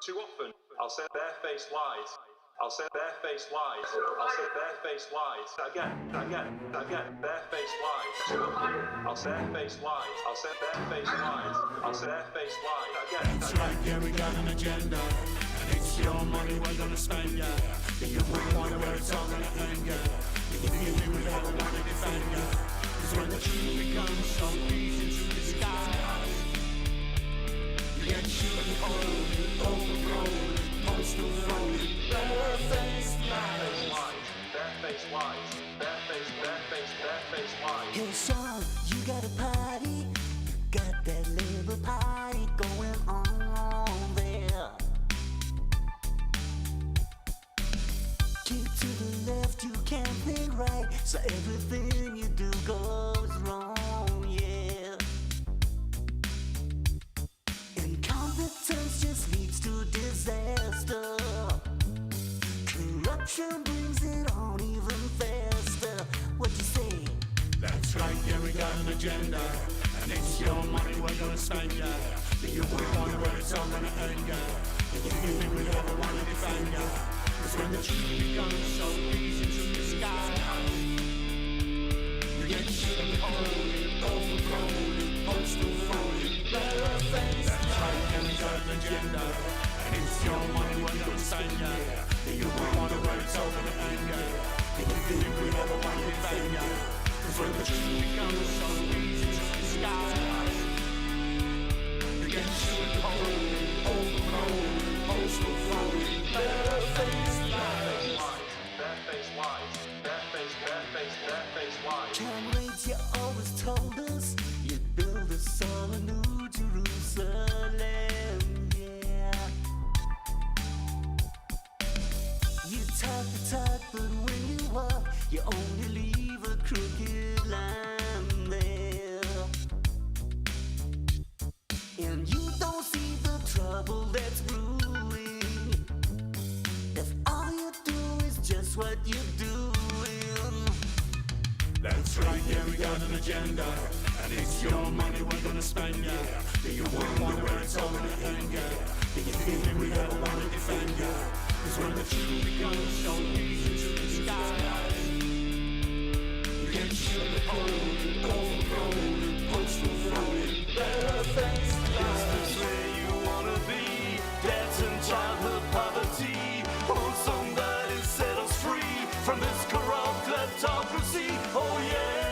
Too often, I'll say barefaced lies. I'll say barefaced lies. I'll say barefaced lies. Again, barefaced lies. Too often, I'll say barefaced lies. I'll say barefaced lies. I'll say barefaced lies. Again. That's right, yeah, we got an agenda. And it's your money we're gonna spend, yeah. Do you wanna where it's all gonna end, yeah? Do you think we would ever wanna defend, yeah? Cause when the truth becomes so easy to disguise, you get shooting cold, overgrown, postal phony, barefaced lies. Barefaced lies. Barefaced lies. Hey Sean, you got a party, got that little party going on there. Keep to the left, you can't think right, so everything you do goes wrong, yeah. Incompetence just leads to disaster. Corruption brings it on even faster. What you say? That's right, yeah, we got an agenda. And it's your money we're gonna spend, yeah. Do you wonder where it's all gonna end, yeah? Do you think we'd ever wanna defend, yeah? Cause when the truth becomes so easy to disguise, you get shooting cold, overgrown, postal phony, barefaced. That's right, yeah, we got an agenda. And it's your money we're gonna spend, yeah. Do you wonder where it's all gonna end, yeah? Do you think we'd ever wanna defend, yeah? Cause when the truth becomes so easy to disguise, you get shooting cold, overgrown, postal phony, barefaced lies. Barefaced lies. Comrades, you always told us you'd build us all a new Jerusalem, yeah. You talk the talk, but when you walk, you only leave a crooked line there. And you don't see the trouble that's brewing if all you do is just what you're doing. That's right, yeah, we got an agenda. And it's your money we're gonna spend, yeah. Do you wonder where it's all gonna end, yeah? Do you think we ever wanna defend, yeah? Cause when the truth becomes so easy to disguise, you get shooting cold, overgrown, postal phony, barefaced lies. Is this where you wanna be? Debts and childhood poverty. Oh, somebody set us free from this corrupt kleptocracy. Oh yeah.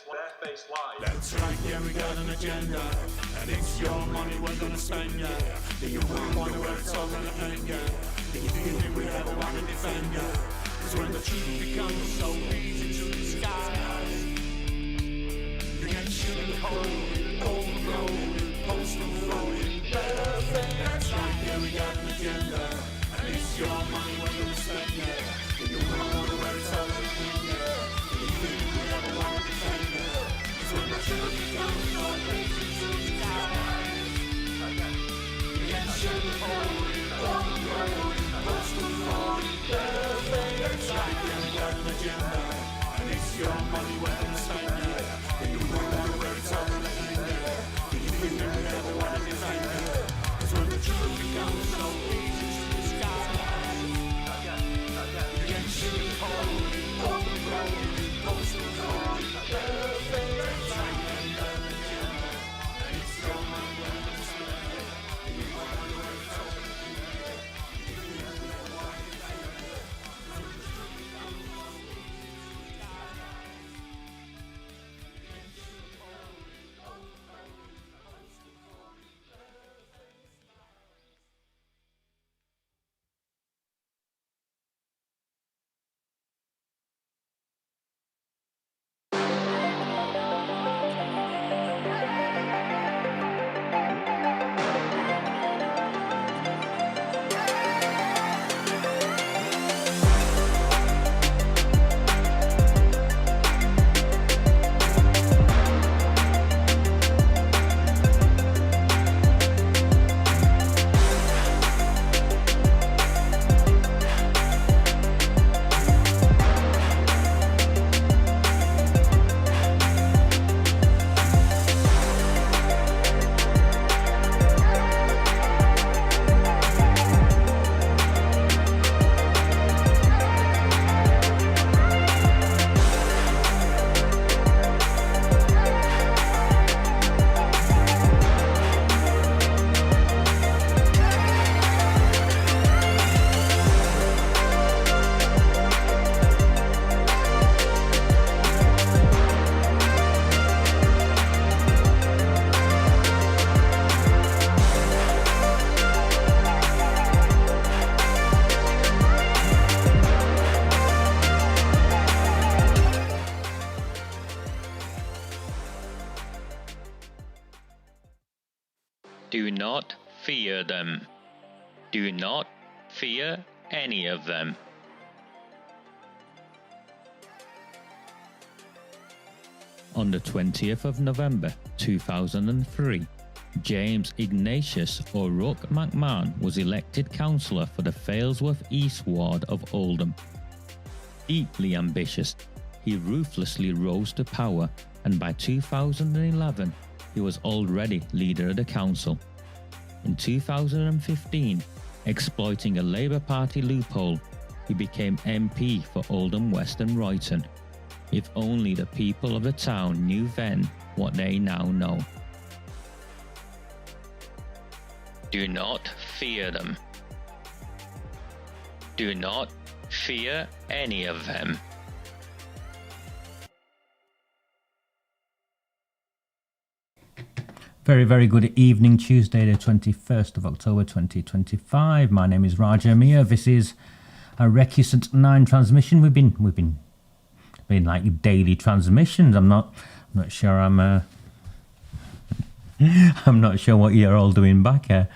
Barefaced lies. That's right, yeah, we got an agenda. And it's your money we're gonna spend, yeah. Do you wonder where it's all gonna end, yeah? Do you think we'd ever wanna defend, yeah? Cause when the truth becomes so easy to disguise, you get shooting cold, overgrown, postal phony, barefaced. That's right, yeah, we got an agenda. And it's your money we're gonna spend, yeah. Do you wonder where it's all gonna end, yeah? Do you think we'd ever wanna defend, yeah? Cause when the truth becomes so easy to disguise, you get shooting cold, overgrown, postal phony, barefaced. That's right, yeah, we got an agenda. And it's your money we're gonna spend, yeah. Do you wonder where it's all gonna end, yeah? Do you think we'd ever wanna defend, yeah? Cause when the truth becomes so easy to disguise, you get shooting cold, overgrown, postal phony, barefaced. That's right, yeah, we got an agenda. And it's your money we're gonna spend, yeah. Do you wonder where it's all gonna end, yeah? Do you think we'd ever wanna defend, yeah? Cause when the truth becomes so easy to disguise. not fear them. Do not fear any of them. On the 20th of November 2003, James Ignatius O'Rourke McMahon was elected councillor for the Failsworth East Ward of Oldham. Deeply ambitious, he ruthlessly rose to power, and by 2011 he was already leader of the council. In 2015, exploiting a Labour Party loophole, he became MP for Oldham West and Royton. If only the people of the town knew then what they now know. Do not fear them. Do not fear any of them. Very, very good evening, Tuesday the 21st of October 2025. My name is Raja Mia. This is a Recusant 9 transmission. We've been like daily transmissions. I'm not sure I'm not sure what you're all doing back here,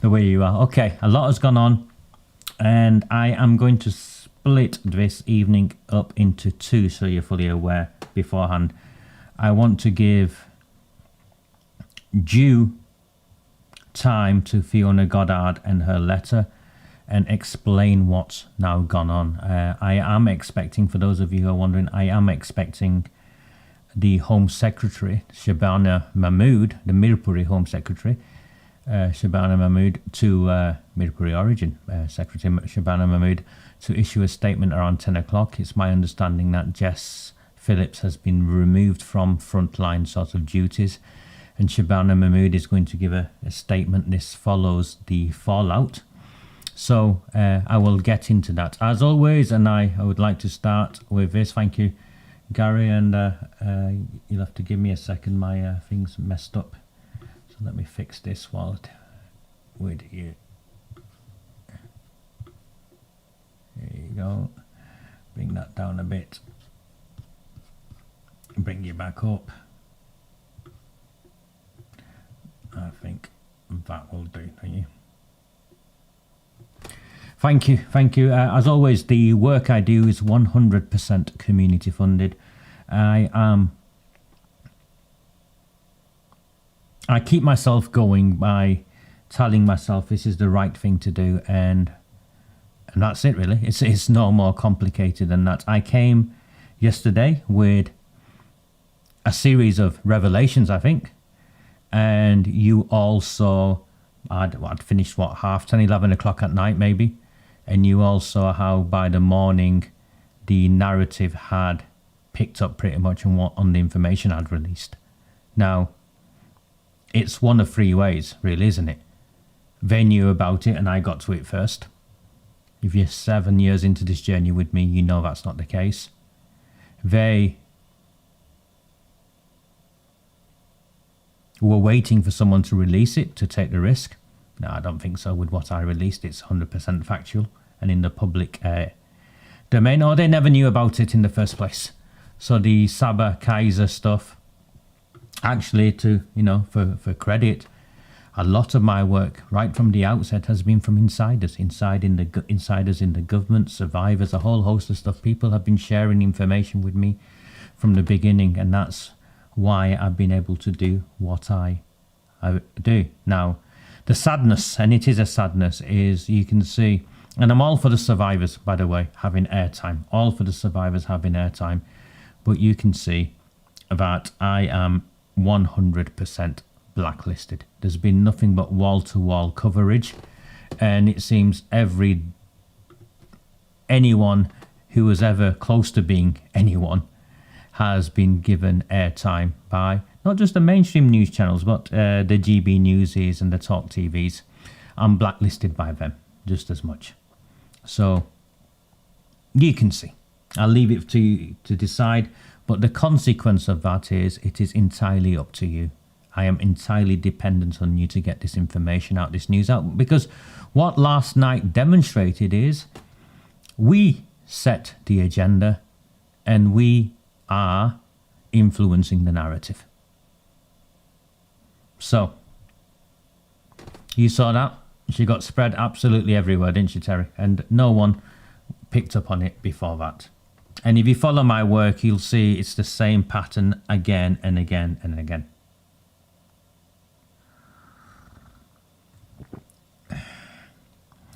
the way you are. Okay, a lot has gone on, and I am going to split this evening up into two, so you're fully aware beforehand. I want to give due time to Fiona Goddard and her letter and explain what's now gone on. I am expecting, for those of you who are wondering, I am expecting the Home Secretary, Shabana Mahmood, the Mirpuri Home Secretary, Shabana Mahmood, to Mirpuri origin, Secretary Shabana Mahmood, to issue a statement around 10 o'clock. It's my understanding that Jess Phillips has been removed from frontline sort of duties, and Shabana Mahmood is going to give a statement. This follows the fallout. So I will get into that as always, and I would like to start with this. Thank you, Gary, and you'll have to give me a second. My thing's messed up, so let me fix this while with you. There you go. Bring that down a bit. Bring you back up. I think that will do. Thank you. Thank you. As always, the work I do is 100% community funded. I keep myself going by telling myself this is the right thing to do, and that's it really. It's no more complicated than that. I came yesterday with a series of revelations, I think, and you all saw I'd finished 10:30, 11 o'clock at night maybe. And you all saw how by the morning the narrative had picked up pretty much on the information I'd released. Now, it's one of three ways, really, isn't it? They knew about it and I got to it first. If you're 7 years into this journey with me, you know that's not the case. They were waiting for someone to release it to take the risk. No, I don't think so. With what I released, it's 100% factual and in the public domain. Or they never knew about it in the first place. So the Saba Kaiser stuff, actually, for credit, a lot of my work right from the outset has been from insiders, insiders in the government, survivors, a whole host of stuff. People have been sharing information with me from the beginning, and that's why I've been able to do what I do. Now, the sadness, and it is a sadness, is you can see, and I'm all for the survivors, by the way, having airtime, all for the survivors having airtime, but you can see that I am 100% blacklisted. There's been nothing but wall-to-wall coverage, and it seems anyone who was ever close to being anyone has been given airtime by not just the mainstream news channels, but the GB Newsies and the Talk TVs. I'm blacklisted by them just as much. So you can see. I'll leave it to you to decide. But the consequence of that is it is entirely up to you. I am entirely dependent on you to get this information out, this news out. Because what last night demonstrated is we set the agenda and we are influencing the narrative. So You saw that? She got spread absolutely everywhere, didn't she, Terry? And no one picked up on it before that. And if you follow my work, you'll see it's the same pattern again and again and again.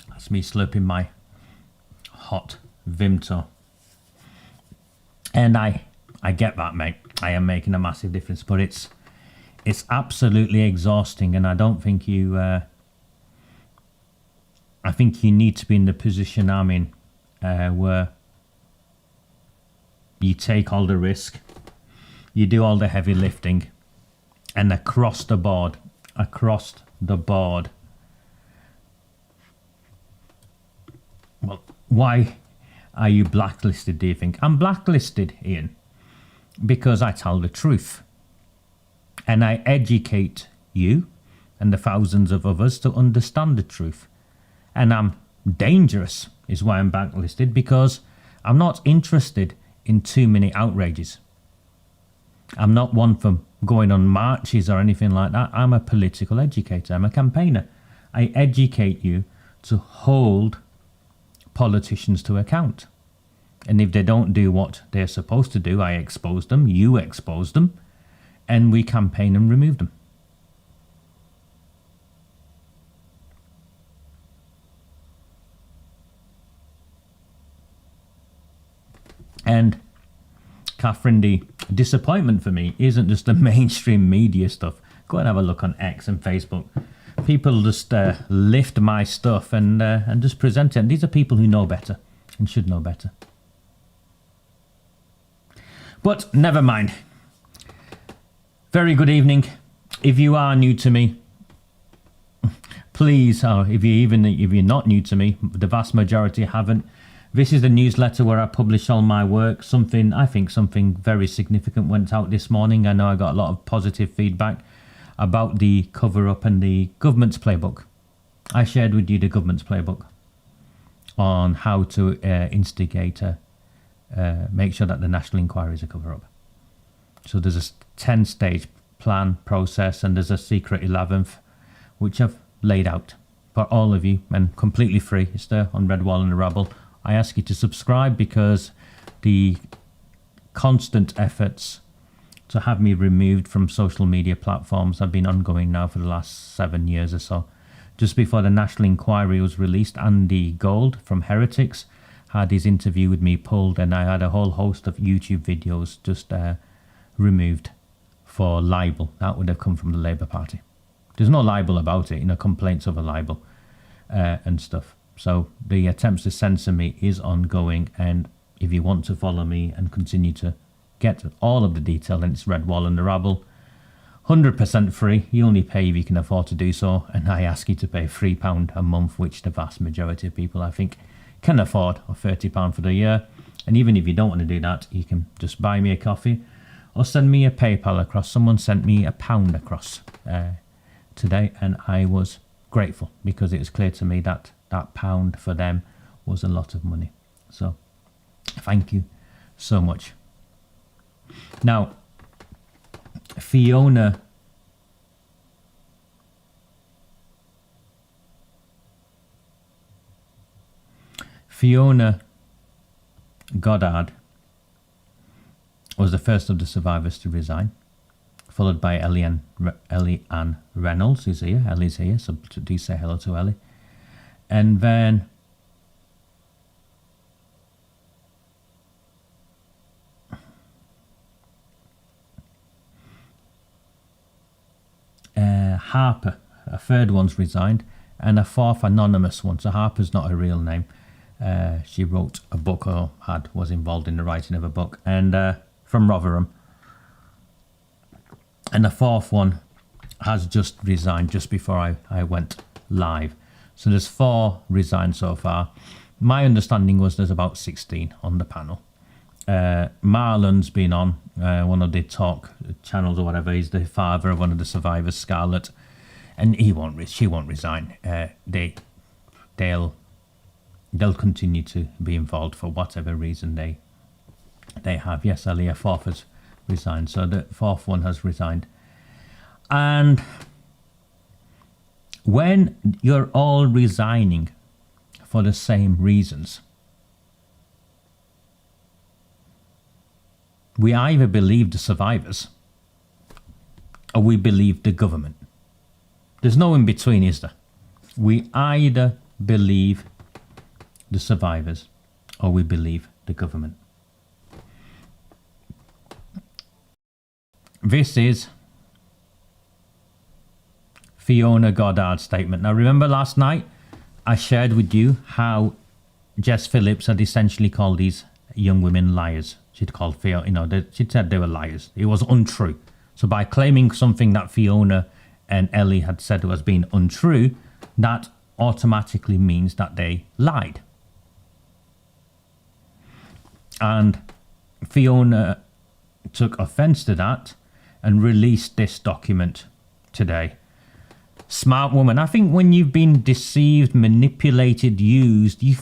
That's me slurping my hot Vimto. And I get that, mate. I am making a massive difference, but it's absolutely exhausting, and I don't think you... I think you need to be in the position I'm in, where you take all the risk, you do all the heavy lifting, and across the board, well, why are you blacklisted, do you think? I'm blacklisted, Ian, because I tell the truth. And I educate you and the thousands of others to understand the truth. And I'm dangerous, is why I'm blacklisted, because I'm not interested in too many outrages. I'm not one for going on marches or anything like that. I'm a political educator. I'm a campaigner. I educate you to hold politicians to account. And if they don't do what they're supposed to do, I expose them, you expose them, and we campaign and remove them. And Catherine, the disappointment for me isn't just the mainstream media stuff. Go and have a look on X and Facebook. People just lift my stuff and just present it. And these are people who know better and should know better. But never mind. Very good evening. If you are new to me, please, or if you're not new to me, the vast majority haven't. This is the newsletter where I publish all my work. I think something very significant went out this morning. I know I got a lot of positive feedback about the cover-up and the government's playbook. I shared with you the government's playbook on how to instigate, make sure that the national inquiry is a cover-up. So there's a 10-stage plan process, and there's a secret 11th, which I've laid out for all of you and completely free. It's there on Redwall and the Rabble. I ask you to subscribe because the constant efforts to have me removed from social media platforms have been ongoing now for the last 7 years or so. Just before the national inquiry was released, Andy Gold from Heretics had his interview with me pulled, and I had a whole host of YouTube videos just removed for libel. That would have come from the Labour Party. There's no libel about it, complaints over libel and stuff. So the attempts to censor me is ongoing, and if you want to follow me and continue to get all of the detail, then it's Redwall and the Rabble. 100% free. You only pay if you can afford to do so, and I ask you to pay £3 a month, which the vast majority of people, I think, can afford, or £30 for the year. And even if you don't want to do that, you can just buy me a coffee or send me a PayPal across. Someone sent me £1 across today, and I was grateful because it was clear to me that that pound for them was a lot of money. So thank you so much. Now, Fiona Goddard was the first of the survivors to resign, followed by Ellie Ann Reynolds, who's here. Ellie's here, so do say hello to Ellie. And then Harper, a third one's resigned, and a fourth anonymous one. So Harper's not her real name. She wrote a book, or was involved in the writing of a book, and from Rotherham. And the fourth one has just resigned just before I went live. So there's 4 resigned so far. My understanding was there's about 16 on the panel. Marlon's been on one of the talk channels or whatever. He's the father of one of the survivors, Scarlett, and she won't resign. They'll continue to be involved for whatever reason they have. Yes, Ali, a fourth has resigned, so the fourth one has resigned. And when you're all resigning for the same reasons, we either believe the survivors or we believe the government. There's no in between, is there? We either believe the survivors or we believe the government. This is Fiona Goddard's statement. Now, remember last night I shared with you how Jess Phillips had essentially called these young women liars. She'd called Fiona, she said they were liars. It was untrue. So by claiming something that Fiona and Ellie had said was being untrue, that automatically means that they lied. And Fiona took offense to that and released this document today. Smart woman. I think when you've been deceived, manipulated, used, you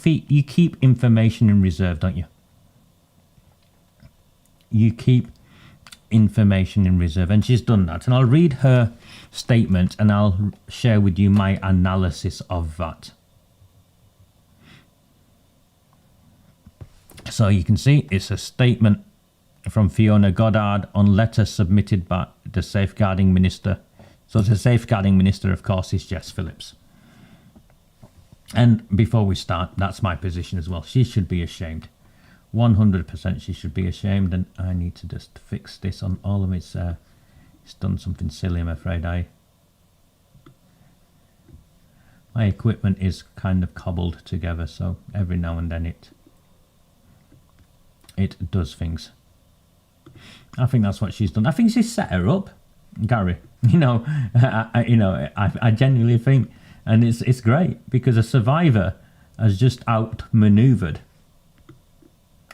keep information in reserve, don't you? You keep information in reserve, and she's done that. And I'll read her statement and I'll share with you my analysis of that. So you can see it's a statement from Fiona Goddard on letter submitted by the safeguarding minister. So the safeguarding minister, of course, is Jess Phillips. And before we start, that's my position as well. She should be ashamed. 100% she should be ashamed, and I need to just fix this on all of its. It's done something silly, I'm afraid. My equipment is kind of cobbled together, so every now and then it does things. I think that's what she's done. I think she's set her up, Gary. I genuinely think, and it's great because a survivor has just outmaneuvered.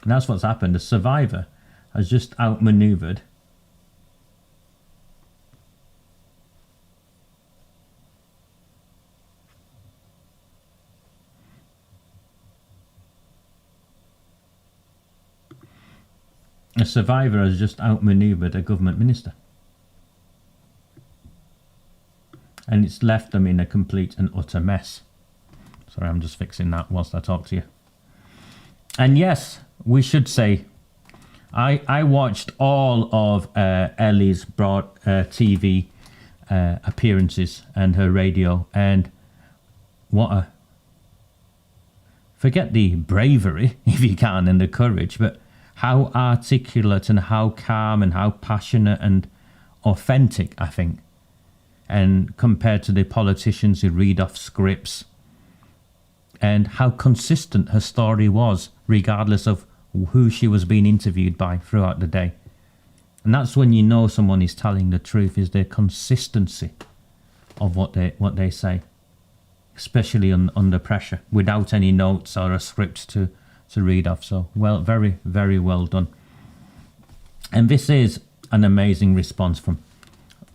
And that's what's happened. The survivor has just outmaneuvered a government minister. And it's left them in a complete and utter mess. Sorry, I'm just fixing that whilst I talk to you. And yes, we should say, I watched all of Ellie's broad TV appearances and her radio, and forget the bravery, if you can, and the courage, but how articulate and how calm and how passionate and authentic, I think. And compared to the politicians who read off scripts, and how consistent her story was, regardless of who she was being interviewed by throughout the day. And that's when you know someone is telling the truth, is their consistency of what they say, especially under pressure, without any notes or a script to read off. So, well, very, very well done. And this is an amazing response from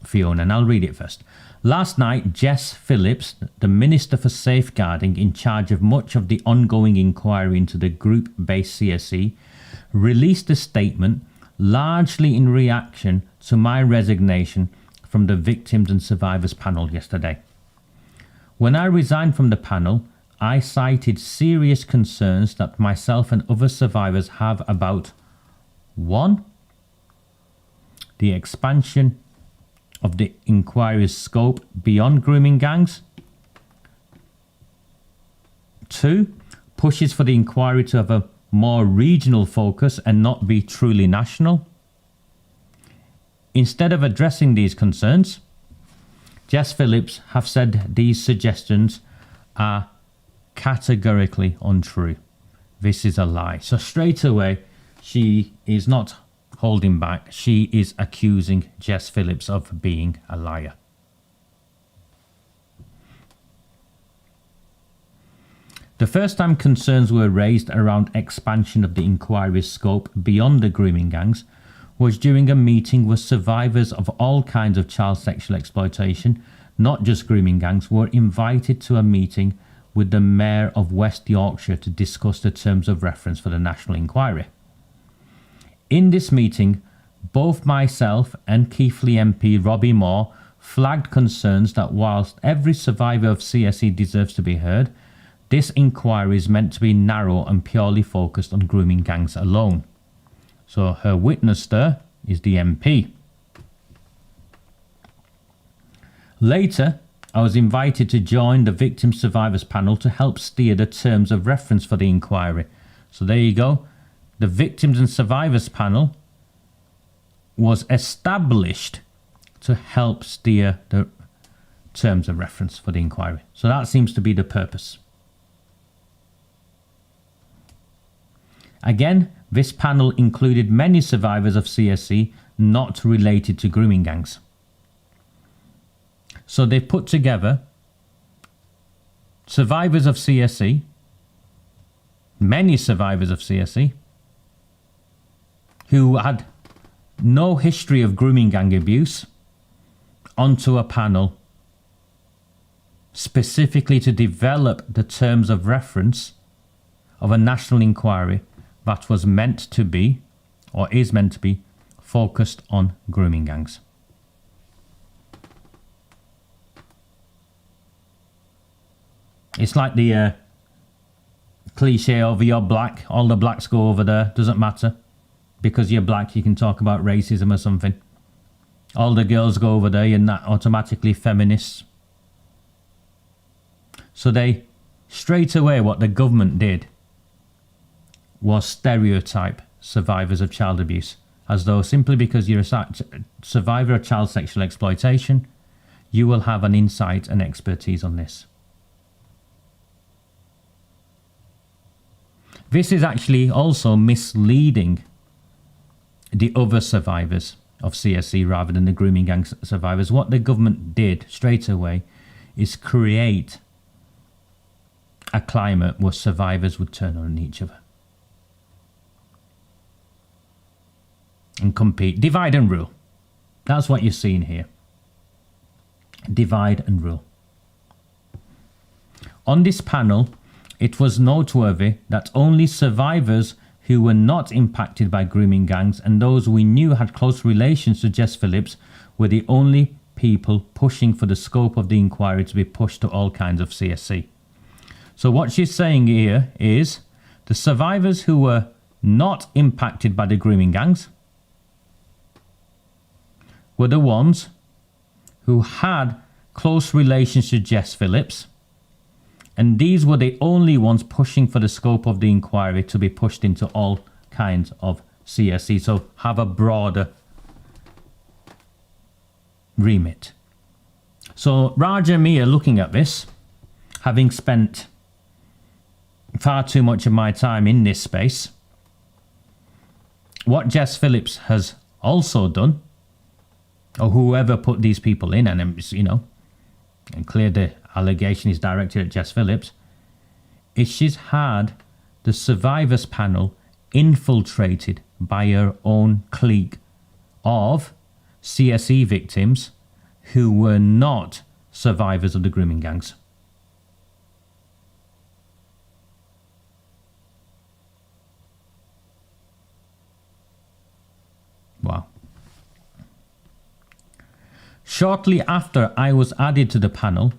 Fiona, and I'll read it first. Last night, Jess Phillips, the Minister for Safeguarding in charge of much of the ongoing inquiry into the group-based CSE, released a statement largely in reaction to my resignation from the Victims and Survivors panel yesterday. When I resigned from the panel, I cited serious concerns that myself and other survivors have about 1. The expansion of the inquiry's scope beyond grooming gangs. 2. Pushes for the inquiry to have a more regional focus and not be truly national. Instead of addressing these concerns, Jess Phillips have said these suggestions are categorically untrue. This is a lie. So straight away, she is not holding back. She is accusing Jess Phillips of being a liar. The first time concerns were raised around expansion of the inquiry's scope beyond the grooming gangs was during a meeting where survivors of all kinds of child sexual exploitation, not just grooming gangs, were invited to a meeting with the Mayor of West Yorkshire to discuss the terms of reference for the national inquiry. In this meeting, both myself and Keighley MP Robbie Moore flagged concerns that whilst every survivor of CSE deserves to be heard, this inquiry is meant to be narrow and purely focused on grooming gangs alone. So her witness there is the MP. Later, I was invited to join the Victim Survivors panel to help steer the terms of reference for the inquiry. So there you go. The Victims and Survivors panel was established to help steer the terms of reference for the inquiry. So that seems to be the purpose. Again, this panel included many survivors of CSE not related to grooming gangs. So they put together survivors of CSE, many survivors of CSE, who had no history of grooming gang abuse, onto a panel specifically to develop the terms of reference of a national inquiry that was meant to be, or is meant to be, focused on grooming gangs. It's like the cliche of you're black, all the blacks go over there, doesn't matter. Because you're black, you can talk about racism or something. All the girls go over there, you're not automatically feminists. So they, straight away, what the government did was stereotype survivors of child abuse, as though simply because you're a survivor of child sexual exploitation, you will have an insight and expertise on this. This is actually also misleading the other survivors of CSE rather than the grooming gang survivors. What the government did straight away is create a climate where survivors would turn on each other and compete. Divide and rule. That's what you're seeing here. Divide and rule. On this panel, it was noteworthy that only survivors who were not impacted by grooming gangs and those we knew had close relations to Jess Phillips were the only people pushing for the scope of the inquiry to be pushed to all kinds of CSE. So what she's saying here is the survivors who were not impacted by the grooming gangs were the ones who had close relations to Jess Phillips, and these were the only ones pushing for the scope of the inquiry to be pushed into all kinds of CSE, so have a broader remit. So Raja and me are looking at this, having spent far too much of my time in this space. What Jess Phillips has also done, or whoever put these people in, and you know, and clear the allegation is directed at Jess Phillips, is she's had the survivors panel infiltrated by her own clique of CSE victims who were not survivors of the grooming gangs. Wow. Shortly after I was added to the panel,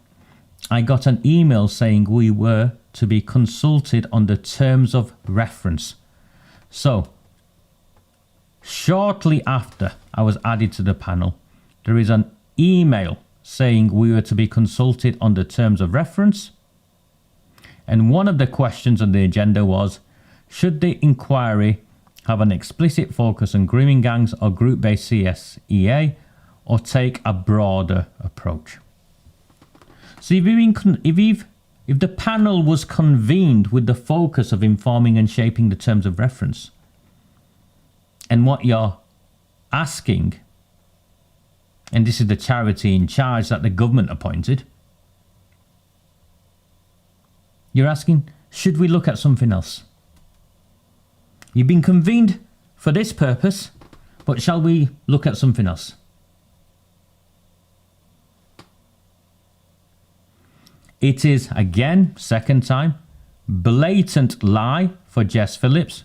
I got an email saying we were to be consulted on the terms of reference. So, shortly after I was added to the panel, there is an email saying we were to be consulted on the terms of reference. And one of the questions on the agenda was, should the inquiry have an explicit focus on grooming gangs or group-based CSEA, or take a broader approach? So if the panel was convened with the focus of informing and shaping the terms of reference, and what you're asking, and this is the charity in charge that the government appointed, you're asking, should we look at something else? You've been convened for this purpose, but shall we look at something else? It is, again, second time, blatant lie for Jess Phillips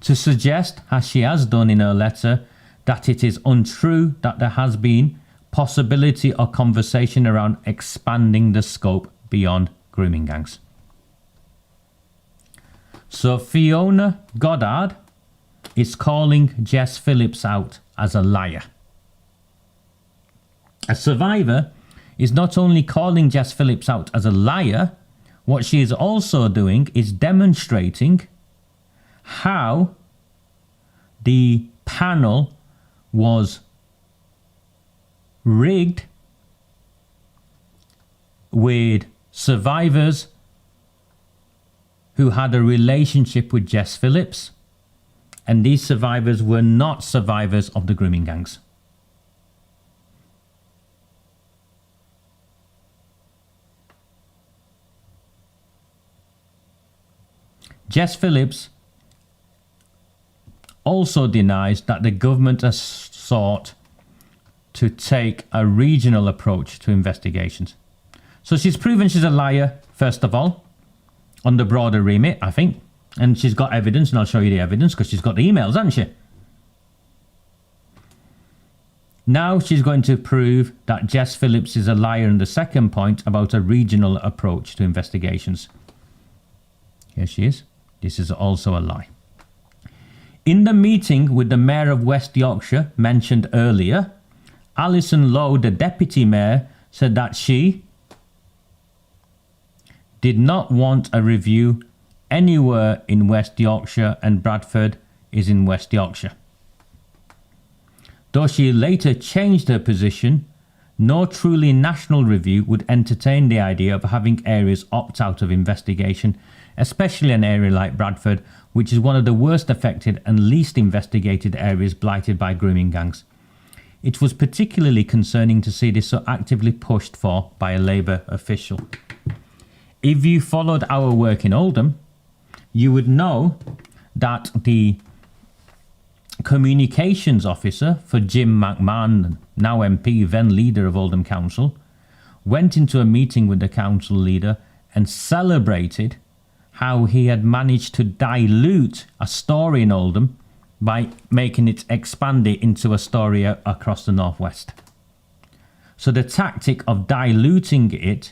to suggest, as she has done in her letter, that it is untrue that there has been possibility or conversation around expanding the scope beyond grooming gangs. So Fiona Goddard is calling Jess Phillips out as a liar. A survivor is not only calling Jess Phillips out as a liar, what she is also doing is demonstrating how the panel was rigged with survivors who had a relationship with Jess Phillips, and these survivors were not survivors of the grooming gangs. Jess Phillips also denies that the government has sought to take a regional approach to investigations. So she's proven she's a liar, first of all, on the broader remit, I think. And she's got evidence, and I'll show you the evidence because she's got the emails, hasn't she? Now she's going to prove that Jess Phillips is a liar in the second point about a regional approach to investigations. Here she is. This is also a lie. In the meeting with the Mayor of West Yorkshire mentioned earlier, Alison Lowe, the Deputy Mayor, said that she did not want a review anywhere in West Yorkshire, and Bradford is in West Yorkshire. Though she later changed her position, no truly national review would entertain the idea of having areas opt out of investigation, especially an area like Bradford, which is one of the worst affected and least investigated areas blighted by grooming gangs. It was particularly concerning to see this so actively pushed for by a Labour official. If you followed our work in Oldham, you would know that the communications officer for Jim McMahon, now MP, then leader of Oldham Council, went into a meeting with the council leader and celebrated how he had managed to dilute a story in Oldham by making it expand it into a story across the northwest. So the tactic of diluting it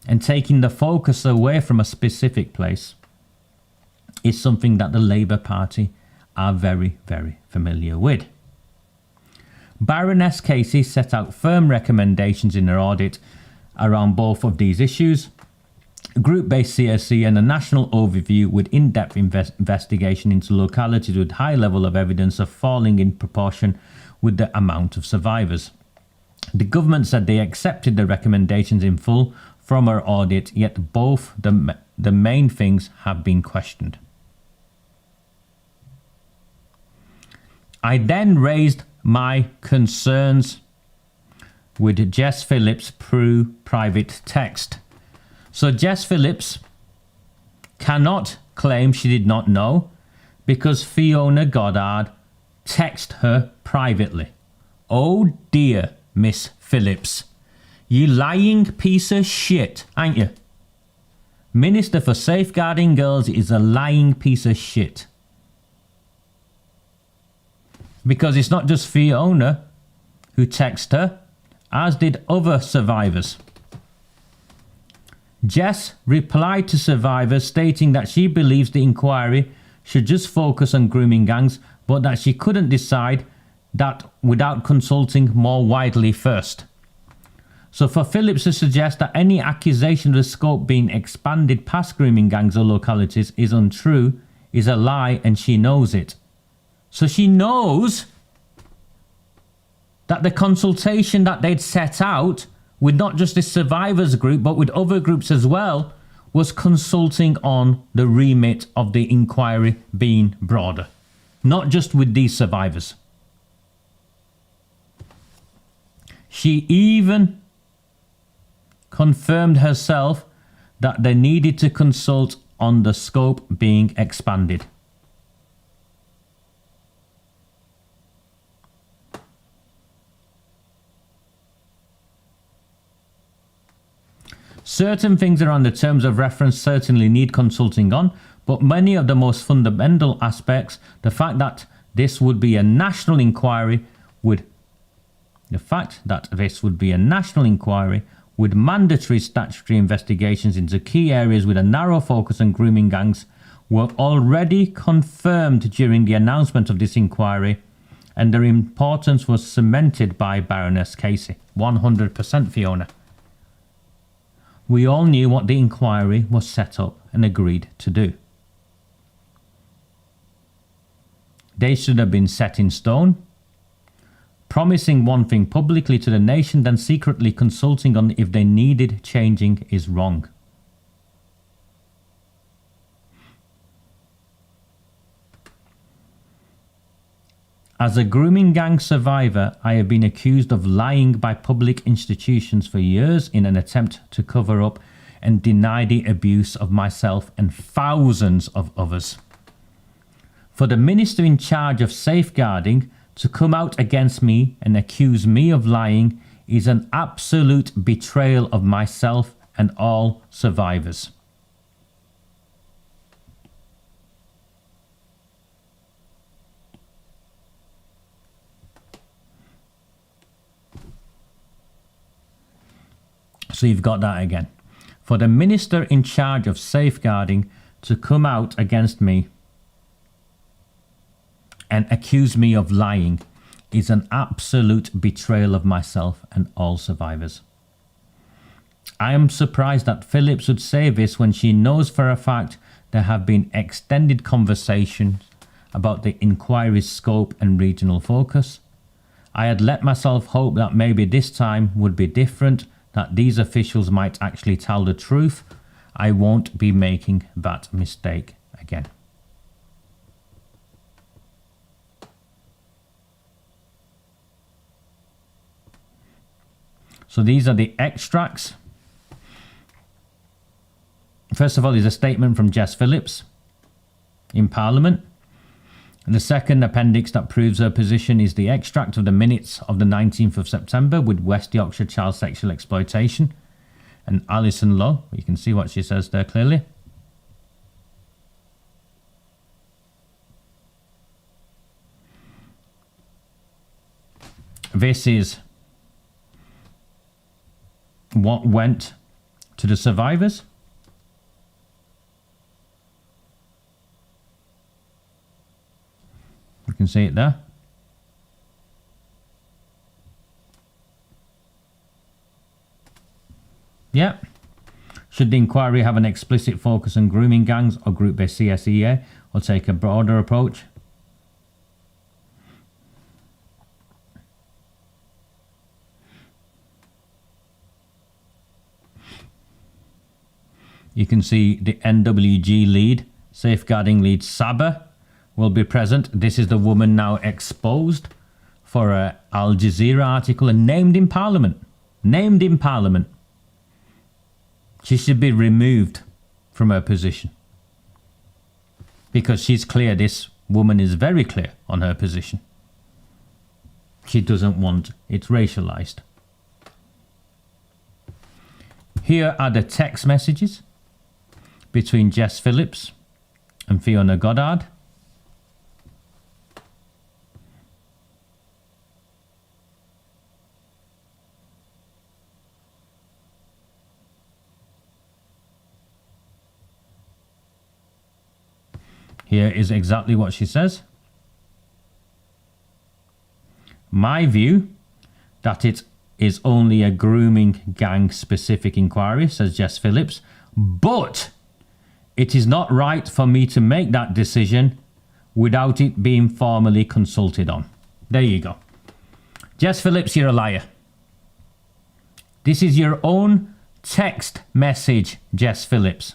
and taking the focus away from a specific place is something that the Labour Party are very, very familiar with. Baroness Casey set out firm recommendations in her audit around both of these issues: group-based CSC and a national overview with in-depth investigation into localities with high level of evidence of falling in proportion with the amount of survivors. The government said they accepted the recommendations in full from our audit, yet both the main things have been questioned. I then raised my concerns with Jess Phillips through private text. So Jess Phillips cannot claim she did not know because Fiona Goddard texted her privately. Oh dear, Miss Phillips. You lying piece of shit, ain't you? Minister for Safeguarding Girls is a lying piece of shit. Because it's not just Fiona who texted her, as did other survivors. Jess replied to survivors stating that she believes the inquiry should just focus on grooming gangs, but that she couldn't decide that without consulting more widely first. So for Phillips to suggest that any accusation of the scope being expanded past grooming gangs or localities is untrue is a lie, and she knows it. So she knows that the consultation that they'd set out with not just this survivors group but with other groups as well was consulting on the remit of the inquiry being broader, not just with these survivors. She even confirmed herself that they needed to consult on the scope being expanded. Certain things around the terms of reference certainly need consulting on, but many of the most fundamental aspects, the fact that this would be a national inquiry, would The fact that this would be a national inquiry with mandatory statutory investigations into key areas with a narrow focus on grooming gangs were already confirmed during the announcement of this inquiry, and their importance was cemented by Baroness Casey. 100% Fiona. We all knew what the inquiry was set up and agreed to do. They should have been set in stone. Promising one thing publicly to the nation, then secretly consulting on if they needed changing is wrong. As a grooming gang survivor, I have been accused of lying by public institutions for years in an attempt to cover up and deny the abuse of myself and thousands of others. For the minister in charge of safeguarding to come out against me and accuse me of lying is an absolute betrayal of myself and all survivors. So you've got that again. For the minister in charge of safeguarding to come out against me and accuse me of lying is an absolute betrayal of myself and all survivors. I am surprised that Phillips would say this when she knows for a fact there have been extended conversations about the inquiry's scope and regional focus. I had let myself hope that maybe this time would be different, that these officials might actually tell the truth. I won't be making that mistake again. So these are the extracts. First of all is a statement from Jess Phillips in Parliament. And the second appendix that proves her position is the extract of the minutes of the 19th of September with West Yorkshire child sexual exploitation and Alison Lowe. You can see what she says there clearly. This is what went to the survivors. You can see it there. Yeah. Should the inquiry have an explicit focus on grooming gangs or group-based CSEA, or take a broader approach? You can see the NWG lead, safeguarding lead Saba, will be present. This is the woman now exposed for an Al Jazeera article and named in Parliament. Named in Parliament. She should be removed from her position. Because she's clear, this woman is very clear on her position. She doesn't want it racialized. Here are the text messages between Jess Phillips and Fiona Goddard. Here is exactly what she says. My view that it is only a grooming gang specific inquiry, says Jess Phillips, but it is not right for me to make that decision without it being formally consulted on. There you go. Jess Phillips, you're a liar. This is your own text message, Jess Phillips.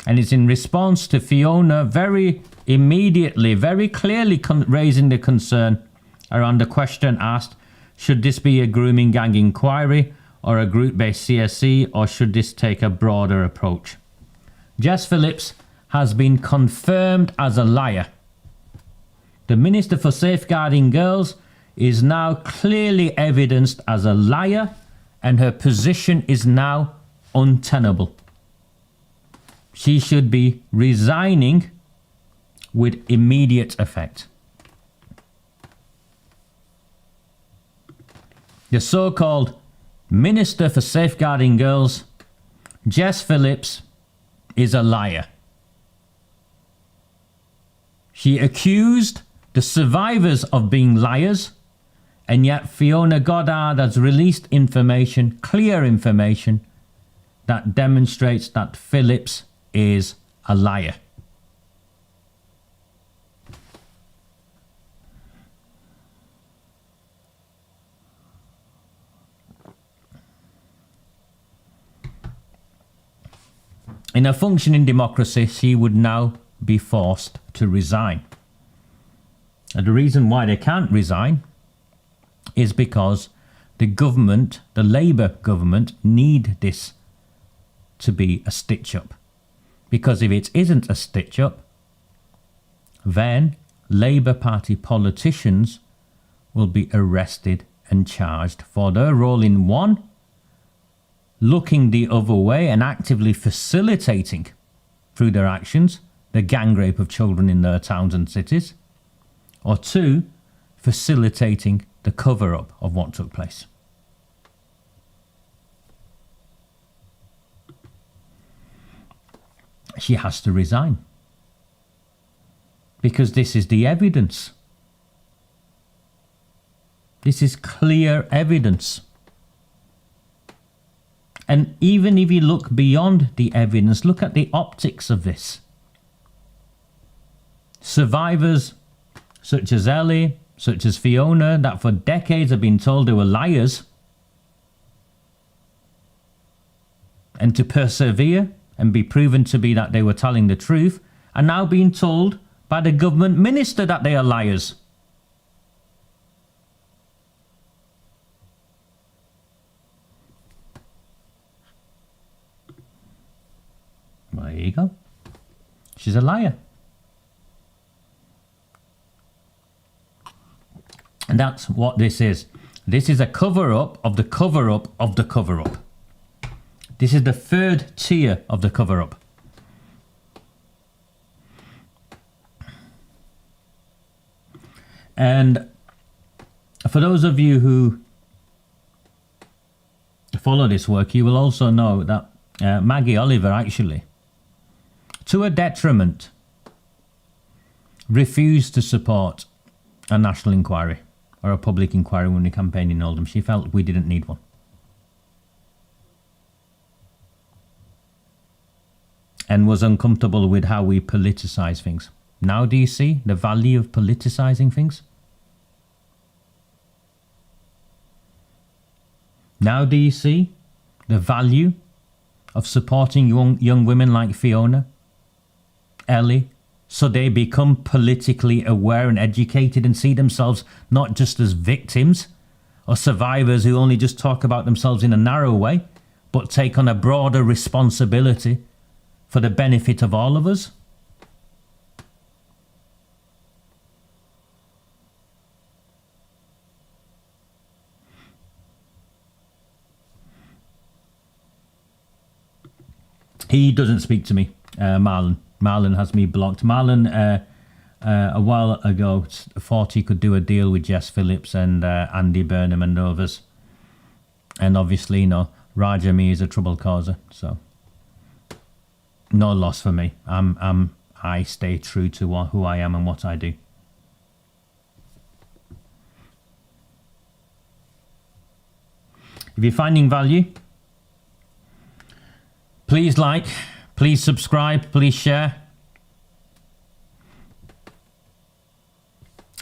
And it's in response to Fiona very immediately, very clearly raising the concern around the question asked, should this be a grooming gang inquiry or a group-based CSE, or should this take a broader approach? Jess Phillips has been confirmed as a liar. The Minister for Safeguarding Girls is now clearly evidenced as a liar, and her position is now untenable. She should be resigning with immediate effect. The so-called Minister for Safeguarding Girls, Jess Phillips, is a liar. She accused the survivors of being liars, and yet Fiona Goddard has released information, clear information, that demonstrates that Phillips is a liar. In a functioning democracy, she would now be forced to resign. And the reason why they can't resign is because the government, the Labour government, need this to be a stitch-up. Because if it isn't a stitch-up, then Labour Party politicians will be arrested and charged for their role in one, looking the other way and actively facilitating through their actions the gang rape of children in their towns and cities, or two, facilitating the cover-up of what took place. She has to resign because this is the evidence. This is clear evidence. And even if you look beyond the evidence, look at the optics of this. Survivors such as Ellie, such as Fiona, that for decades have been told they were liars, and to persevere and be proven to be that they were telling the truth, are now being told by the government minister that they are liars. Well, there you go. She's a liar. And that's what this is. This is a cover-up of the cover-up of the cover-up. This is the third tier of the cover-up. And for those of you who follow this work, you will also know that Maggie Oliver actually, to her detriment, refused to support a national inquiry or a public inquiry when we campaigned in Oldham. She felt we didn't need one. And was uncomfortable with how we politicise things. Now do you see the value of politicising things? Now do you see the value of supporting young women like Fiona, Ellie, so they become politically aware and educated and see themselves not just as victims or survivors who only just talk about themselves in a narrow way, but take on a broader responsibility for the benefit of all of us? He doesn't speak to me, Marlon. Marlon has me blocked. Marlon, a while ago, thought he could do a deal with Jess Phillips and Andy Burnham and others. And obviously, you know, Raja me is a trouble causer, so no loss for me. I stay true to who I am and what I do. If you're finding value, please like, please subscribe, please share.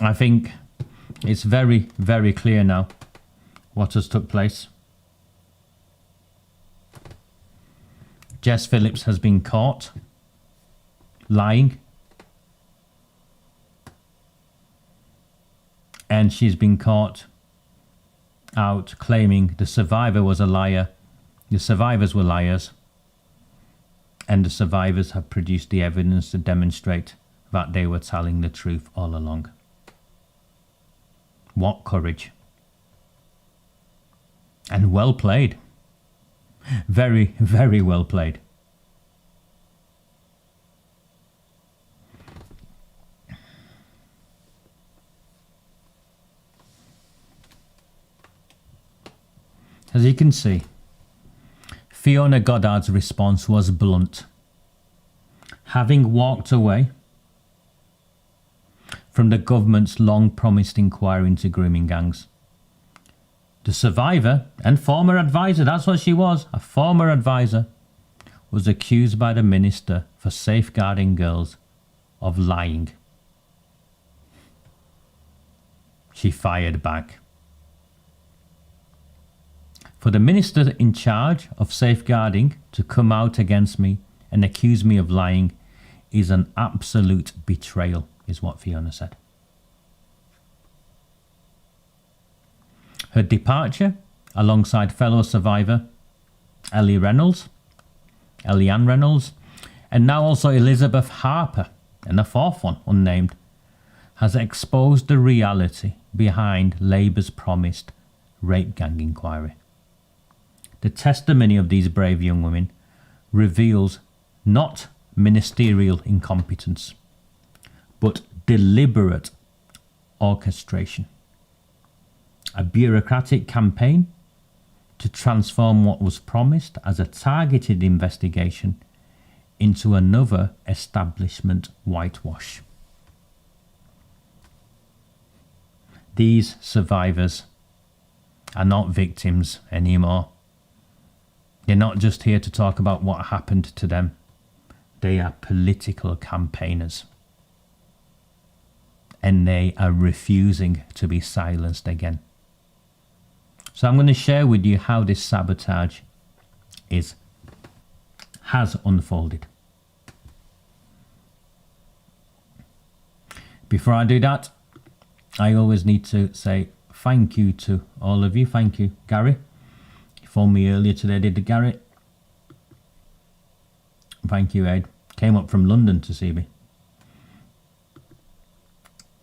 I think it's very, very clear now what has took place. Jess Phillips has been caught lying, and she's been caught out claiming the survivor was a liar, the survivors were liars, and the survivors have produced the evidence to demonstrate that they were telling the truth all along. What courage. And well played. Very, very well played. As you can see, Fiona Goddard's response was blunt. Having walked away from the government's long-promised inquiry into grooming gangs, the survivor and former advisor, that's what she was, a former advisor, was accused by the minister for safeguarding girls of lying. She fired back. For the minister in charge of safeguarding to come out against me and accuse me of lying is an absolute betrayal, is what Fiona said. Her departure, alongside fellow survivor Elianne Reynolds, and now also Elizabeth Harper, and the fourth one, unnamed, has exposed the reality behind Labour's promised rape gang inquiry. The testimony of these brave young women reveals not ministerial incompetence, but deliberate orchestration. A bureaucratic campaign to transform what was promised as a targeted investigation into another establishment whitewash. These survivors are not victims anymore. They're not just here to talk about what happened to them. They are political campaigners. And they are refusing to be silenced again. So I'm going to share with you how this sabotage has unfolded. Before I do that, I always need to say thank you to all of you. Thank you, Gary. You phoned me earlier today, did Gary? Thank you, Ed. Came up from London to see me.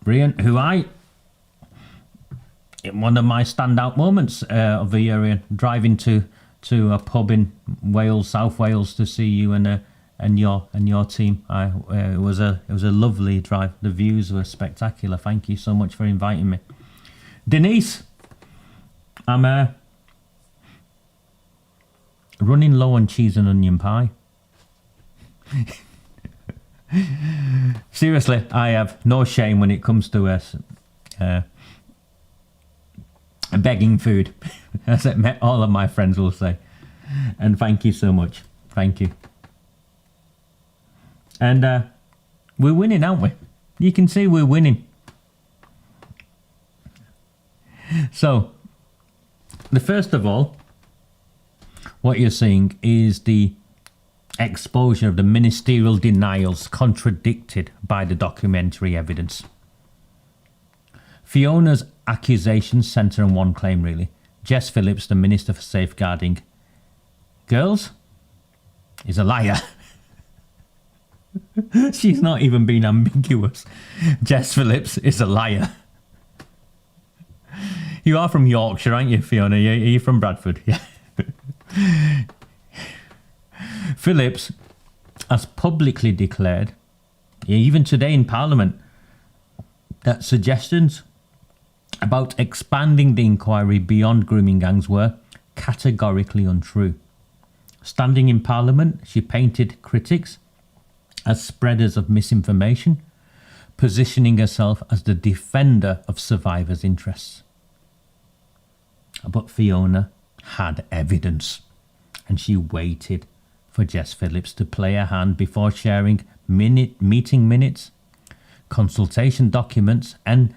Brian, in one of my standout moments of the year, Ian, driving to a pub in Wales, South Wales, to see you and your team. It was a lovely drive. The views were spectacular. Thank you so much for inviting me. Denise, I'm running low on cheese and onion pie. Seriously, I have no shame when it comes to begging food, as all of my friends will say. And thank you so much. Thank you. And we're winning, aren't we? You can see we're winning. So, the first of all, what you're seeing is the exposure of the ministerial denials contradicted by the documentary evidence. Fiona's accusations centre on one claim, really. Jess Phillips, the Minister for Safeguarding Girls, is a liar. She's not even been ambiguous. Jess Phillips is a liar. You are from Yorkshire, aren't you, Fiona? Are you from Bradford? Yeah. Phillips has publicly declared, even today in Parliament, that suggestions about expanding the inquiry beyond grooming gangs were categorically untrue. Standing in Parliament, she painted critics as spreaders of misinformation, positioning herself as the defender of survivors' interests. But Fiona had evidence, and she waited for Jess Phillips to play a hand before sharing meeting minutes, consultation documents, and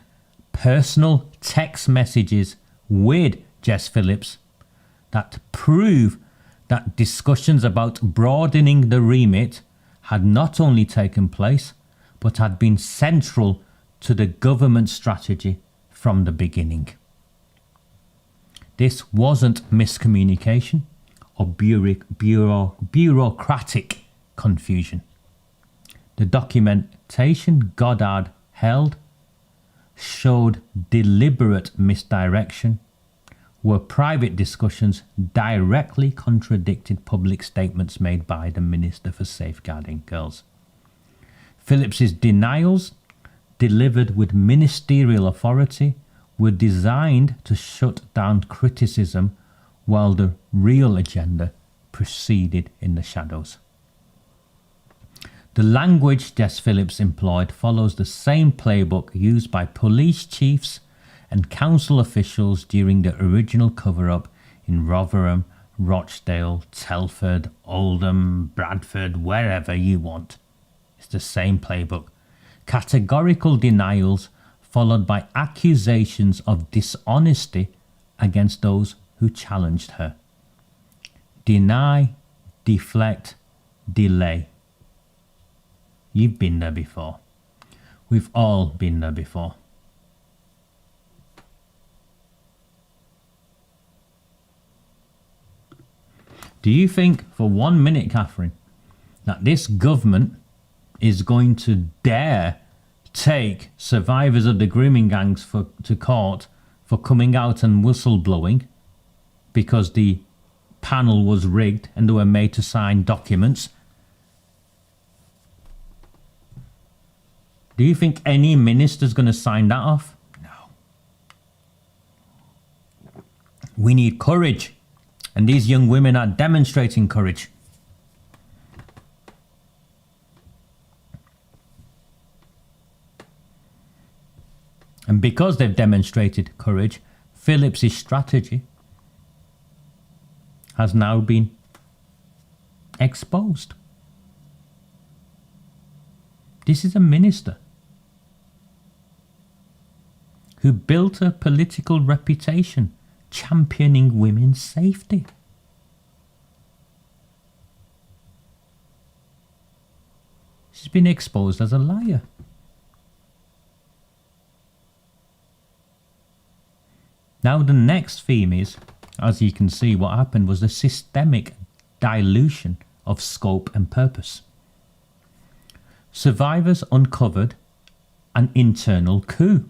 personal text messages with Jess Phillips that prove that discussions about broadening the remit had not only taken place, but had been central to the government strategy from the beginning. This wasn't miscommunication or bureaucratic confusion. The documentation Goddard held showed deliberate misdirection, where private discussions directly contradicted public statements made by the Minister for Safeguarding Girls. Phillips's denials, delivered with ministerial authority, were designed to shut down criticism while the real agenda proceeded in the shadows. The language Jess Phillips employed follows the same playbook used by police chiefs and council officials during the original cover-up in Rotherham, Rochdale, Telford, Oldham, Bradford, wherever you want. It's the same playbook. Categorical denials followed by accusations of dishonesty against those who challenged her. Deny, deflect, delay. You've been there before. We've all been there before. Do you think for 1 minute, Catherine, that this government is going to dare take survivors of the grooming gangs to court for coming out and whistleblowing because the panel was rigged and they were made to sign documents? Do you think any minister's going to sign that off? No. We need courage. And these young women are demonstrating courage. And because they've demonstrated courage, Phillips' strategy has now been exposed. This is a minister who built a political reputation championing women's safety. She's been exposed as a liar. Now the next theme is, as you can see, what happened was the systemic dilution of scope and purpose. Survivors uncovered an internal coup.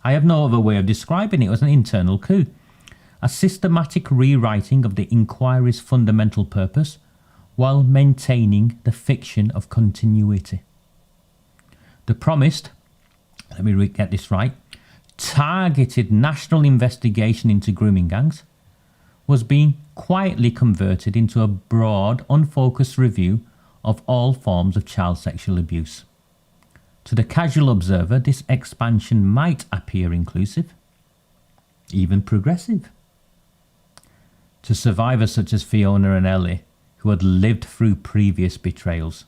I have no other way of describing it. It was an internal coup. A systematic rewriting of the inquiry's fundamental purpose while maintaining the fiction of continuity. The promised, let me get this right, targeted national investigation into grooming gangs was being quietly converted into a broad, unfocused review of all forms of child sexual abuse. To the casual observer, this expansion might appear inclusive, even progressive. To survivors such as Fiona and Ellie, who had lived through previous betrayals,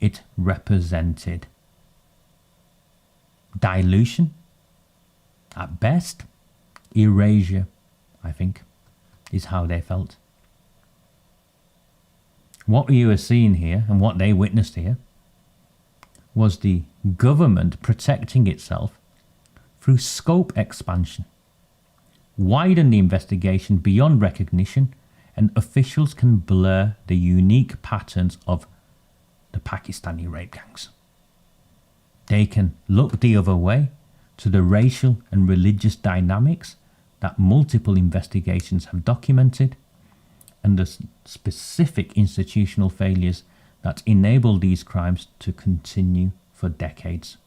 it represented dilution, at best, erasure, I think, is how they felt. What you were seeing here, and what they witnessed here, was the government protecting itself through scope expansion. Widen the investigation beyond recognition, and officials can blur the unique patterns of the Pakistani rape gangs. They can look the other way to the racial and religious dynamics that multiple investigations have documented, and the specific institutional failures that enable these crimes to continue for decades.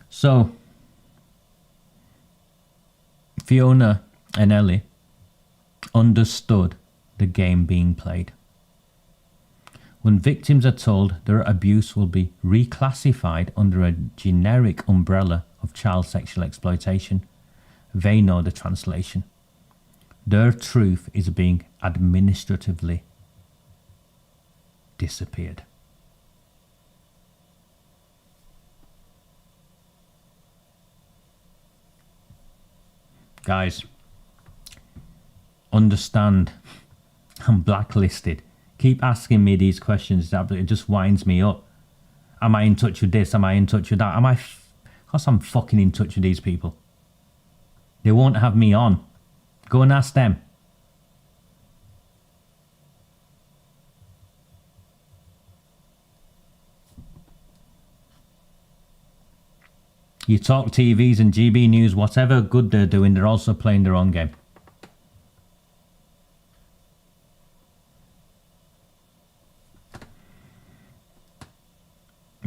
So, Fiona and Ellie understood the game being played. When victims are told their abuse will be reclassified under a generic umbrella of child sexual exploitation, they know the translation. Their truth is being administratively disappeared. Guys, understand, I'm blacklisted. Keep asking me these questions. It just winds me up. Am I in touch with this? Am I in touch with that? Because I'm fucking in touch with these people. They won't have me on. Go and ask them. You talk TVs and GB News, whatever good they're doing, they're also playing their own game.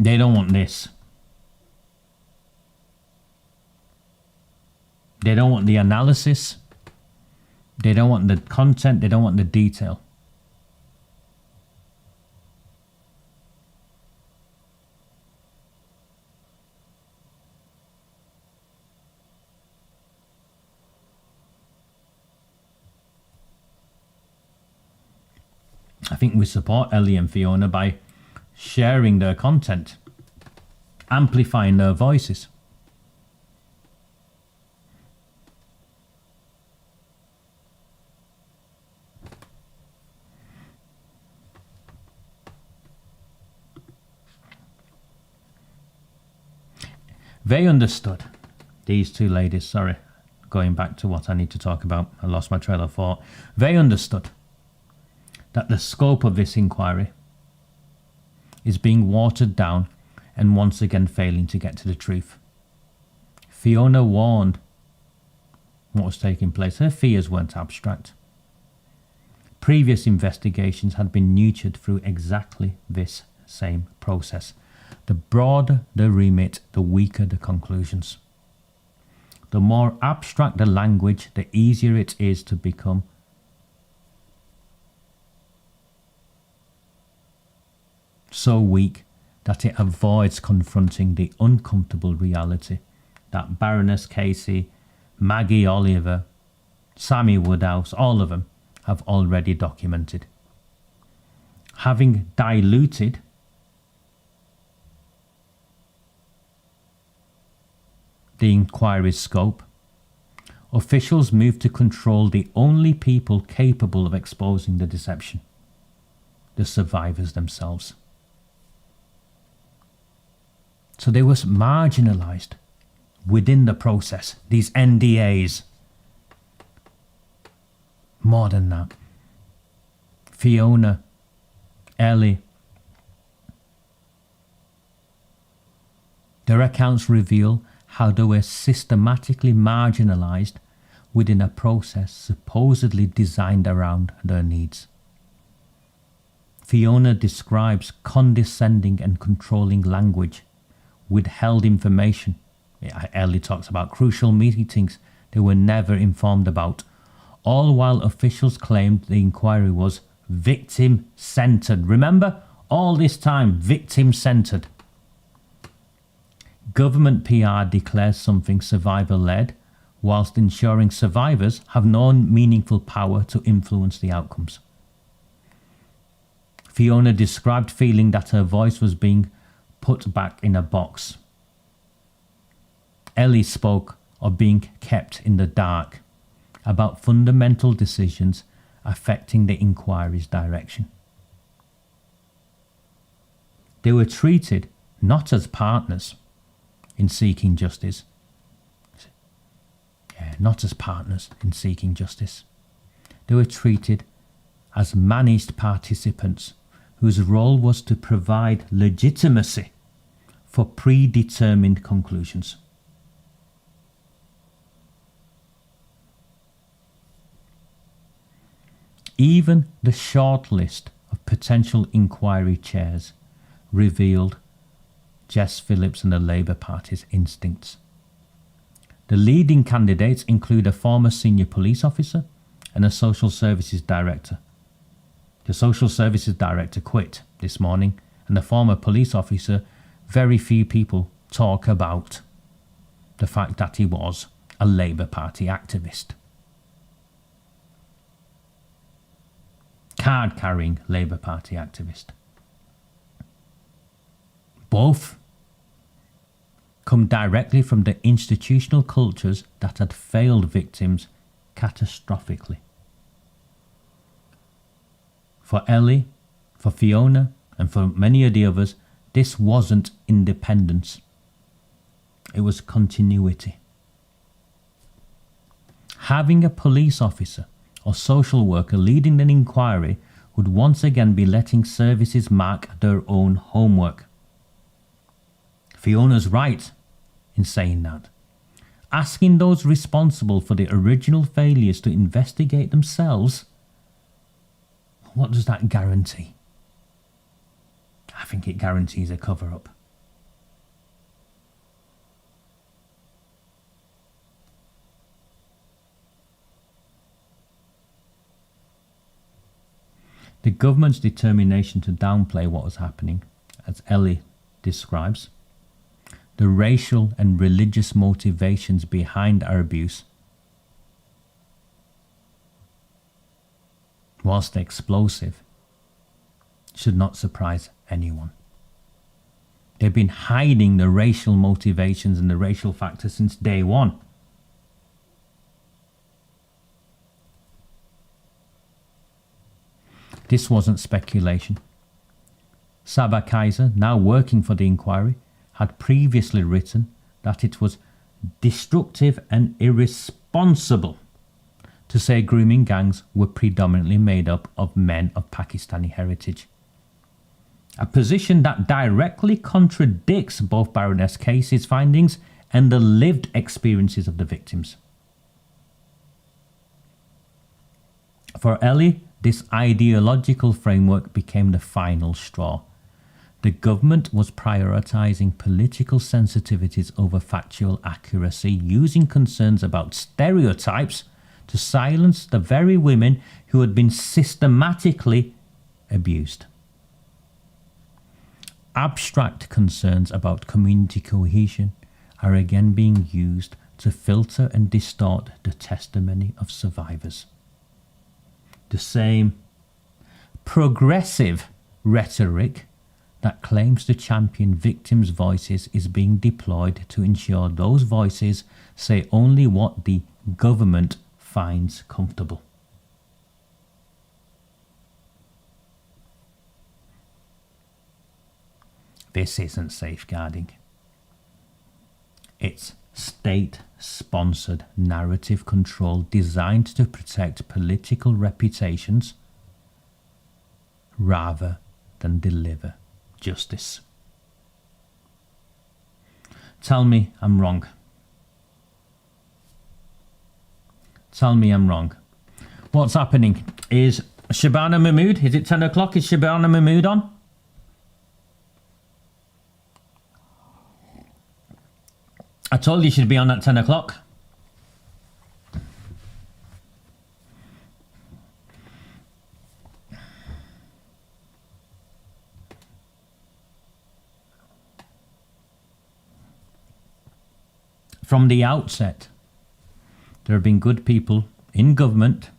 They don't want this. They don't want the analysis. They don't want the content. They don't want the detail. I think we support Ellie and Fiona by sharing their content, amplifying their voices. They understood, these two ladies, sorry, going back to what I need to talk about, I lost my trail of thought. They understood that the scope of this inquiry is being watered down and once again failing to get to the truth. Fiona warned what was taking place. Her fears weren't abstract. Previous investigations had been nurtured through exactly this same process. The broader the remit, the weaker the conclusions. The more abstract the language, the easier it is to become so weak that it avoids confronting the uncomfortable reality that Baroness Casey, Maggie Oliver, Sammy Woodhouse, all of them have already documented. Having diluted the inquiry's scope, officials moved to control the only people capable of exposing the deception, the survivors themselves. So they were marginalised within the process, these NDAs. More than that, Fiona, Ellie, their accounts reveal how they were systematically marginalised within a process supposedly designed around their needs. Fiona describes condescending and controlling language, withheld information. Ellie talks about crucial meetings they were never informed about, all while officials claimed the inquiry was victim-centred. Remember? All this time, victim-centred. Government PR declares something survivor-led, whilst ensuring survivors have no meaningful power to influence the outcomes. Fiona described feeling that her voice was being put back in a box. Ellie spoke of being kept in the dark about fundamental decisions affecting the inquiry's direction. They were treated not as partners in seeking justice. Not as partners in seeking justice. They were treated as managed participants whose role was to provide legitimacy for predetermined conclusions. Even the short list of potential inquiry chairs revealed Jess Phillips and the Labour Party's instincts. The leading candidates include a former senior police officer and a social services director. The social services director quit this morning, and the former police officer, very few people talk about the fact that he was a Labour Party activist. Card-carrying Labour Party activist. Both come directly from the institutional cultures that had failed victims catastrophically. For Ellie, for Fiona, and for many of the others, this wasn't independence. It was continuity. Having a police officer or social worker leading an inquiry would once again be letting services mark their own homework. Fiona's right in saying that. Asking those responsible for the original failures to investigate themselves, what does that guarantee? I think it guarantees a cover-up. The government's determination to downplay what was happening, as Ellie describes, the racial and religious motivations behind our abuse, whilst explosive, should not surprise anyone. They've been hiding the racial motivations and the racial factors since day one. This wasn't speculation. Saba Kaiser, now working for the inquiry, had previously written that it was destructive and irresponsible to say grooming gangs were predominantly made up of men of Pakistani heritage. A position that directly contradicts both Baroness Casey's findings and the lived experiences of the victims. For Ellie, this ideological framework became the final straw. The government was prioritising political sensitivities over factual accuracy, using concerns about stereotypes to silence the very women who had been systematically abused. Abstract concerns about community cohesion are again being used to filter and distort the testimony of survivors. The same progressive rhetoric that claims to champion victims' voices is being deployed to ensure those voices say only what the government finds comfortable. This isn't safeguarding. It's state-sponsored narrative control designed to protect political reputations rather than deliver justice. Tell me I'm wrong. Tell me I'm wrong. What's happening? Is Shabana Mahmood? Is it 10 o'clock? Is Shabana Mahmood on? I told you she'd be on at 10 o'clock. From the outset, there have been good people in government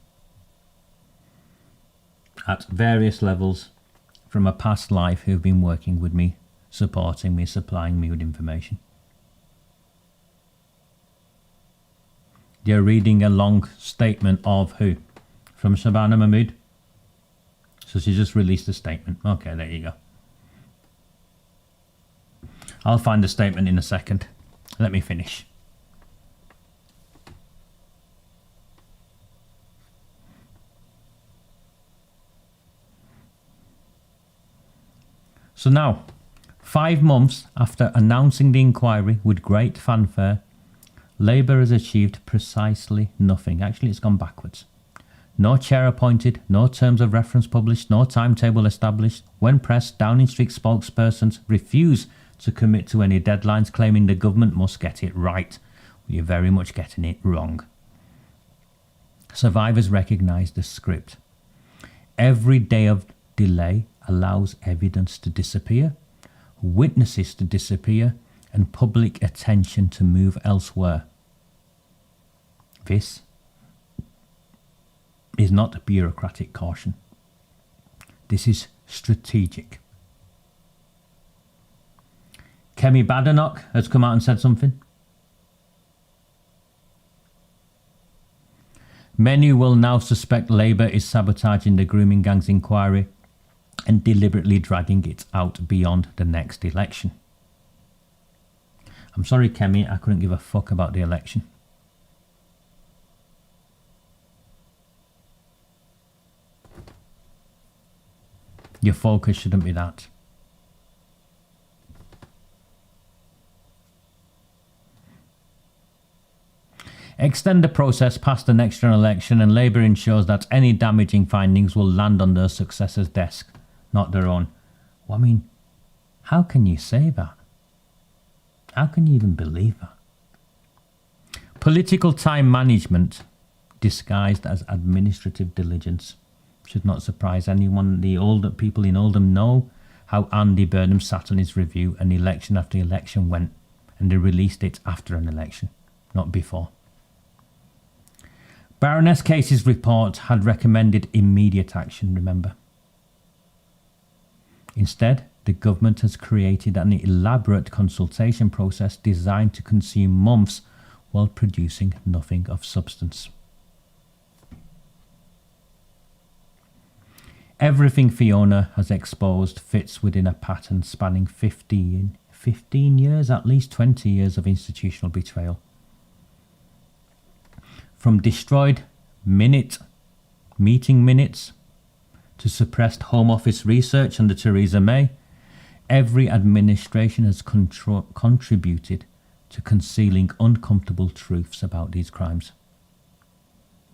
at various levels from a past life who have been working with me, supporting me, supplying me with information. You're reading a long statement of who? From Shabana Mahmood? So she just released a statement. Okay, there you go. I'll find the statement in a second. Let me finish. So now, 5 months after announcing the inquiry with great fanfare, Labour has achieved precisely nothing. Actually, it's gone backwards. No chair appointed, no terms of reference published, no timetable established. When pressed, Downing Street spokespersons refuse to commit to any deadlines, claiming the government must get it right. Well, you're very much getting it wrong. Survivors recognise the script. Every day of delay allows evidence to disappear, witnesses to disappear, and public attention to move elsewhere. This is not bureaucratic caution. This is strategic. Kemi Badenoch has come out and said something. Many will now suspect Labour is sabotaging the grooming gangs inquiry and deliberately dragging it out beyond the next election. I'm sorry, Kemi, I couldn't give a fuck about the election. Your focus shouldn't be that. Extend the process past the next general election, and Labour ensures that any damaging findings will land on their successor's desk, not their own. Well, I mean, how can you say that? How can you even believe that? Political time management disguised as administrative diligence Should not surprise anyone. The older people in Oldham know how Andy Burnham sat on his review and election after election went, and they released it after an election, not before. Baroness Casey's report had recommended immediate action, remember. Instead, the government has created an elaborate consultation process designed to consume months while producing nothing of substance. Everything Fiona has exposed fits within a pattern spanning 15 years, at least 20 years of institutional betrayal. From destroyed meeting minutes to suppressed Home Office research under Theresa May, every administration has contributed to concealing uncomfortable truths about these crimes.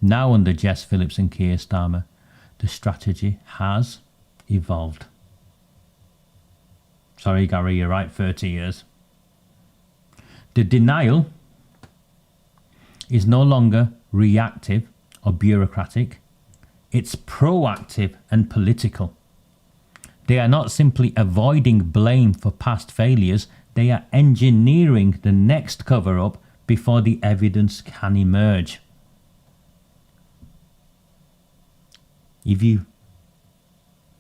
Now under Jess Phillips and Keir Starmer, the strategy has evolved. Sorry, Gary, you're right, 30 years. The denial is no longer reactive or bureaucratic. It's proactive and political. They are not simply avoiding blame for past failures, they are engineering the next cover-up before the evidence can emerge. If you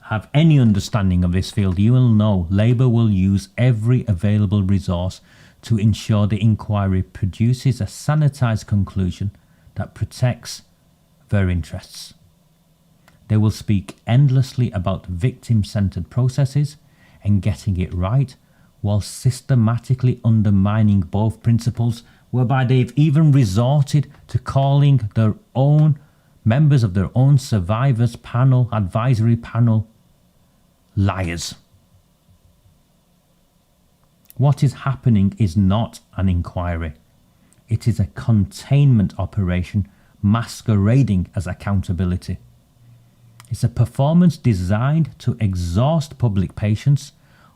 have any understanding of this field, you will know Labour will use every available resource to ensure the inquiry produces a sanitised conclusion that protects their interests. They will speak endlessly about victim-centred processes and getting it right, while systematically undermining both principles, whereby they've even resorted to calling their own members of their own survivors panel, advisory panel, liars. What is happening is not an inquiry. It is a containment operation masquerading as accountability. It's a performance designed to exhaust public patience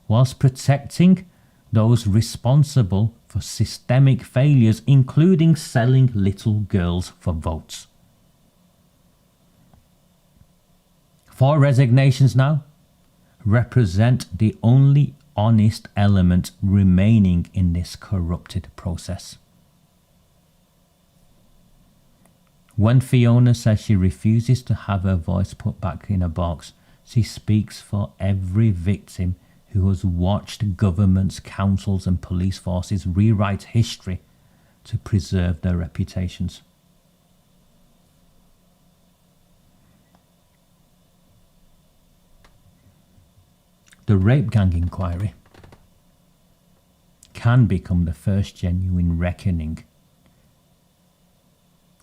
whilst protecting those responsible for systemic failures, including selling little girls for votes. 4 resignations now represent the only honest element remaining in this corrupted process. When Fiona says she refuses to have her voice put back in a box, she speaks for every victim who has watched governments, councils and police forces rewrite history to preserve their reputations. The rape gang inquiry can become the first genuine reckoning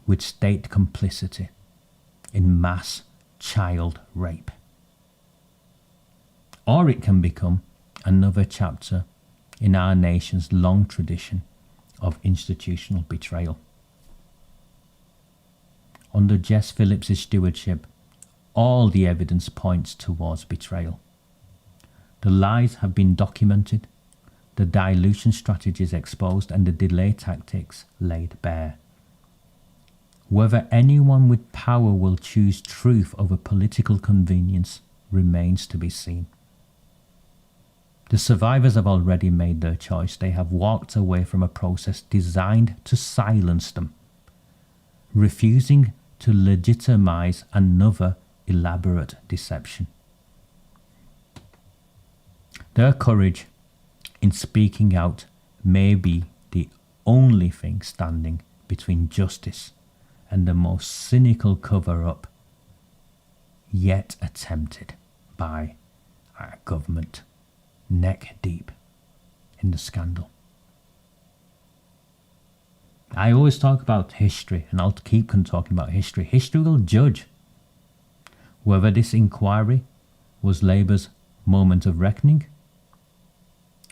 with state complicity in mass child rape. Or it can become another chapter in our nation's long tradition of institutional betrayal. Under Jess Phillips' stewardship, all the evidence points towards betrayal. The lies have been documented, the dilution strategies exposed, and the delay tactics laid bare. Whether anyone with power will choose truth over political convenience remains to be seen. The survivors have already made their choice. They have walked away from a process designed to silence them, refusing to legitimize another elaborate deception. Their courage in speaking out may be the only thing standing between justice and the most cynical cover-up yet attempted by our government, neck deep in the scandal. I always talk about history, and I'll keep on talking about history. History will judge whether this inquiry was Labour's moment of reckoning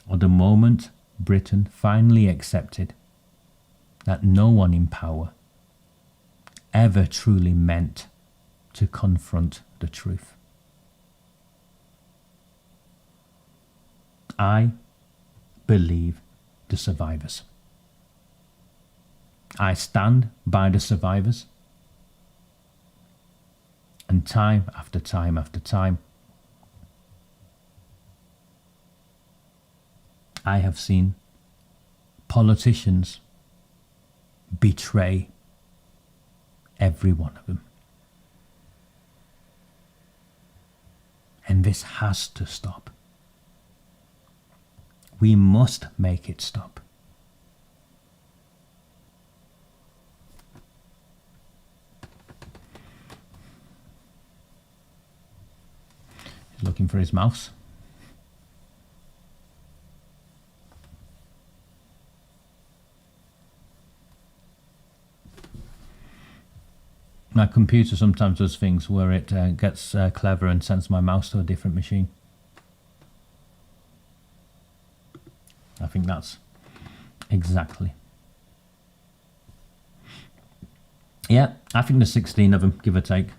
or the moment Britain finally accepted that no one in power ever truly meant to confront the truth. I believe the survivors. I stand by the survivors. And time after time after time, I have seen politicians betray every one of them. And this has to stop. We must make it stop. He's looking for his mouse. My computer sometimes does things where it gets clever and sends my mouse to a different machine. I think that's exactly. Yeah, I think there's 16 of them, give or take.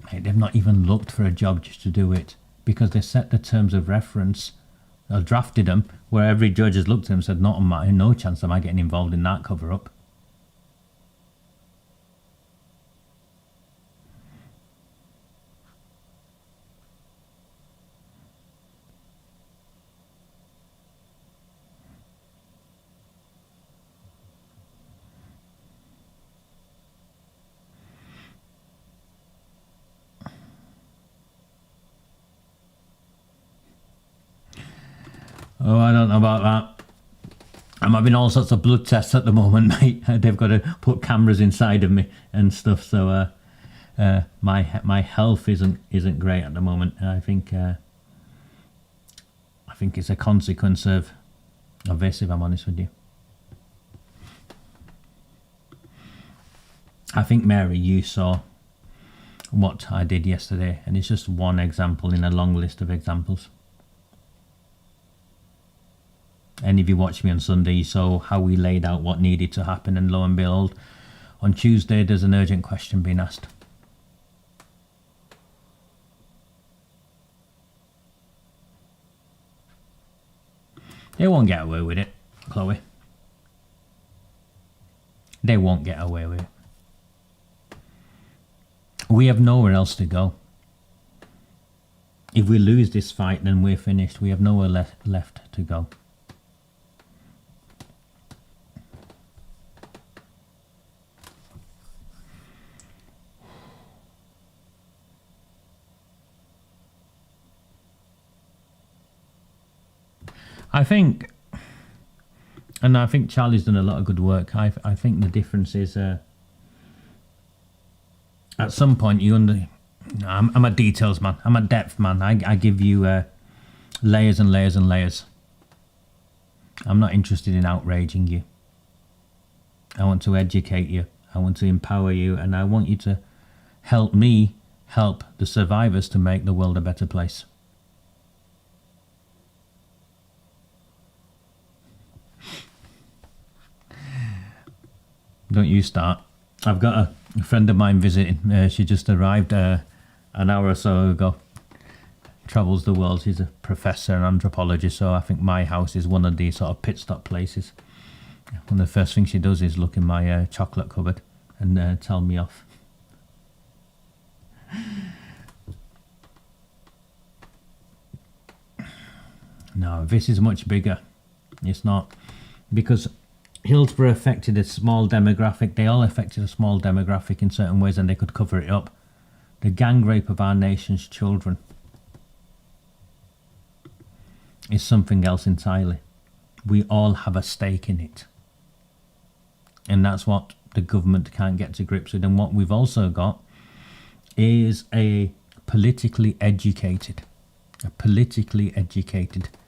Hey, they've not even looked for a job just to do it, because they set the terms of reference, or drafted them, where every judge has looked at them and said, no chance am I getting involved in that cover-up. Oh, I don't know about that. I'm having all sorts of blood tests at the moment, mate. They've got to put cameras inside of me and stuff, so my health isn't great at the moment. I think it's a consequence of this, if I'm honest with you. I think, Mary, you saw what I did yesterday, and it's just one example in a long list of examples. And if you watched me on Sunday, you saw how we laid out what needed to happen, and lo and behold, on Tuesday there's an urgent question being asked. They won't get away with it, Chloe. They won't get away with it. We have nowhere else to go. If we lose this fight, then we're finished. We have nowhere left to go. I think Charlie's done a lot of good work. I think the difference is at some point I'm a details man. I'm a depth man. I give you layers and layers and layers. I'm not interested in outraging you. I want to educate you. I want to empower you, and I want you to help me help the survivors to make the world a better place. Don't you start. I've got a friend of mine visiting. She just arrived an hour or so ago. Travels the world. She's a professor and anthropologist, so I think my house is one of these sort of pit stop places. One of the first things she does is look in my chocolate cupboard and tell me off. No, this is much bigger. It's not, because Hillsborough affected a small demographic. They all affected a small demographic in certain ways, and they could cover it up. The gang rape of our nation's children is something else entirely. We all have a stake in it. And that's what the government can't get to grips with. And what we've also got is a politically educated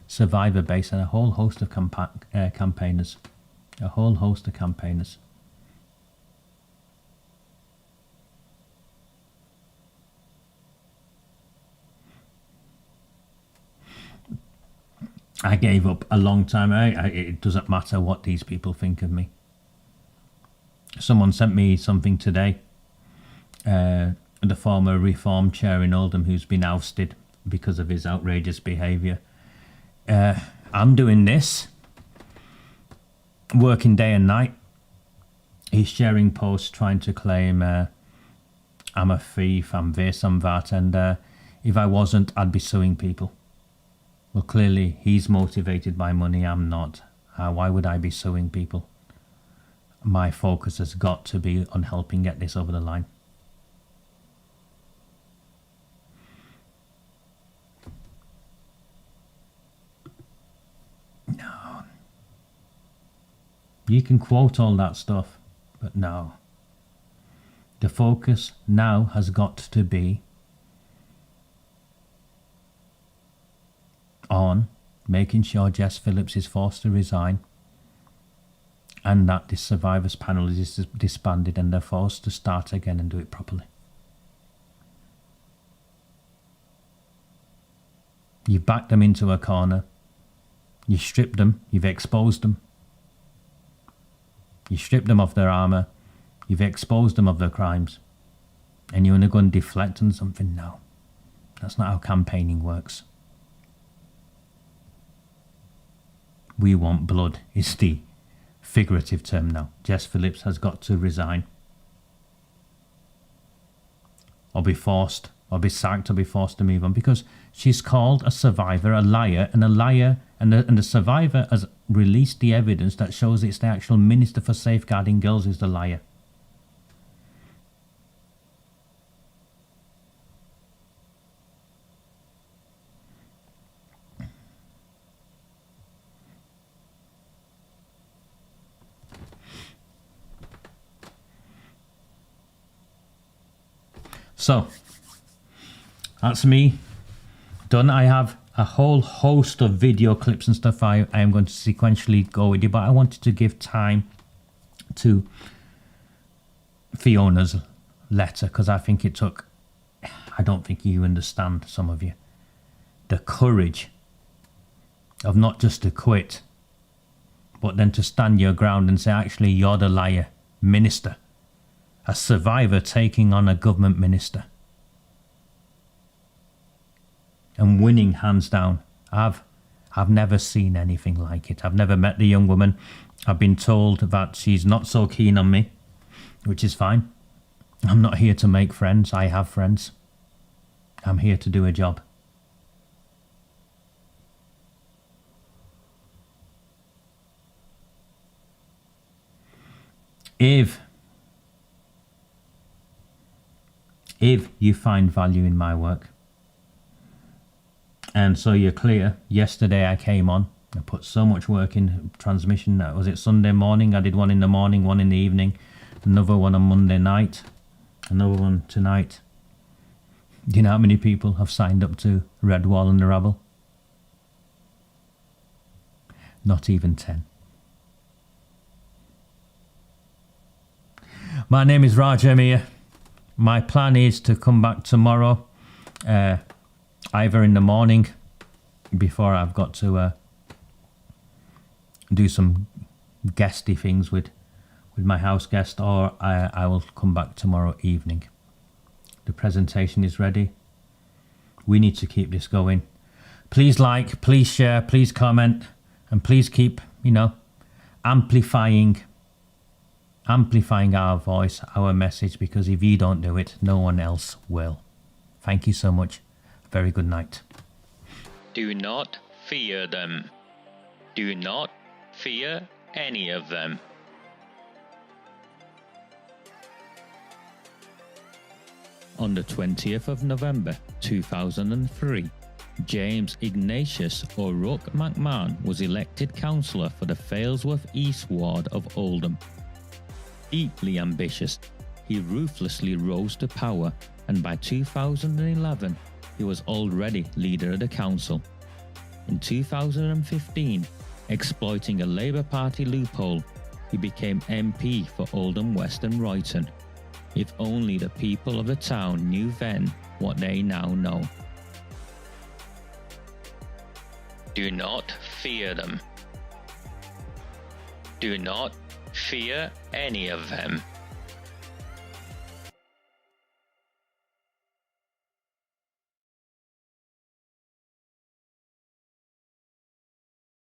survivor base and a whole host of campaigners. A whole host of campaigners. I gave up a long time. It doesn't matter what these people think of me. Someone sent me something today. The former Reform chair in Oldham, who's been ousted because of his outrageous behaviour. I'm doing this, working day and night. He's sharing posts trying to claim I'm a thief, I'm this, I'm that, and if I wasn't, I'd be suing people. Well, clearly he's motivated by money, I'm not. Why would I be suing people? My focus has got to be on helping get this over the line. No. You can quote all that stuff, but no. The focus now has got to be on making sure Jess Phillips is forced to resign and that this survivors panel is disbanded and they're forced to start again and do it properly. You've backed them into a corner. You stripped them. You've exposed them. You stripped them of their armour. You've exposed them of their crimes. And you want to go and deflect on something? No. That's not how campaigning works. We want blood is the figurative term now. Jess Phillips has got to resign. Or be forced, or be sacked, or be forced to move on, because she's called a survivor a liar, and the survivor has released the evidence that shows it's the actual Minister for Safeguarding Girls who's the liar. So, that's me done. I have a whole host of video clips and stuff I am going to sequentially go with you, but I wanted to give time to Fiona's letter, because I think it took, I don't think you understand, some of you, the courage of not just to quit, but then to stand your ground and say, actually, you're the liar, minister. A survivor taking on a government minister. And winning hands down. I've never seen anything like it. I've never met the young woman. I've been told that she's not so keen on me, which is fine. I'm not here to make friends. I have friends. I'm here to do a job. If you find value in my work, and so you're clear, yesterday I came on, I put so much work in transmission. Was it Sunday morning? I did one in the morning, one in the evening, another one on Monday night, another one tonight. Do you know how many people have signed up to Redwall and the Rabble? Not even 10. My name is Raj Emir. My plan is to come back tomorrow, either in the morning, before I've got to do some guesty things with my house guest, or I will come back tomorrow evening. The presentation is ready. We need to keep this going. Please like, please share, please comment, and please keep, amplifying our voice, our message, because if you don't do it, no one else will. Thank you so much. Very good night. Do not fear them. Do not fear any of them. On the 20th of November 2003, James Ignatius O'Rourke McMahon was elected councillor for the Failsworth East Ward of Oldham. Deeply ambitious, he ruthlessly rose to power, and by 2011, he was already leader of the council. In 2015, exploiting a Labour Party loophole, he became MP for Oldham West and Royton. If only the people of the town knew then what they now know. Do not fear them. Do not fear any of them.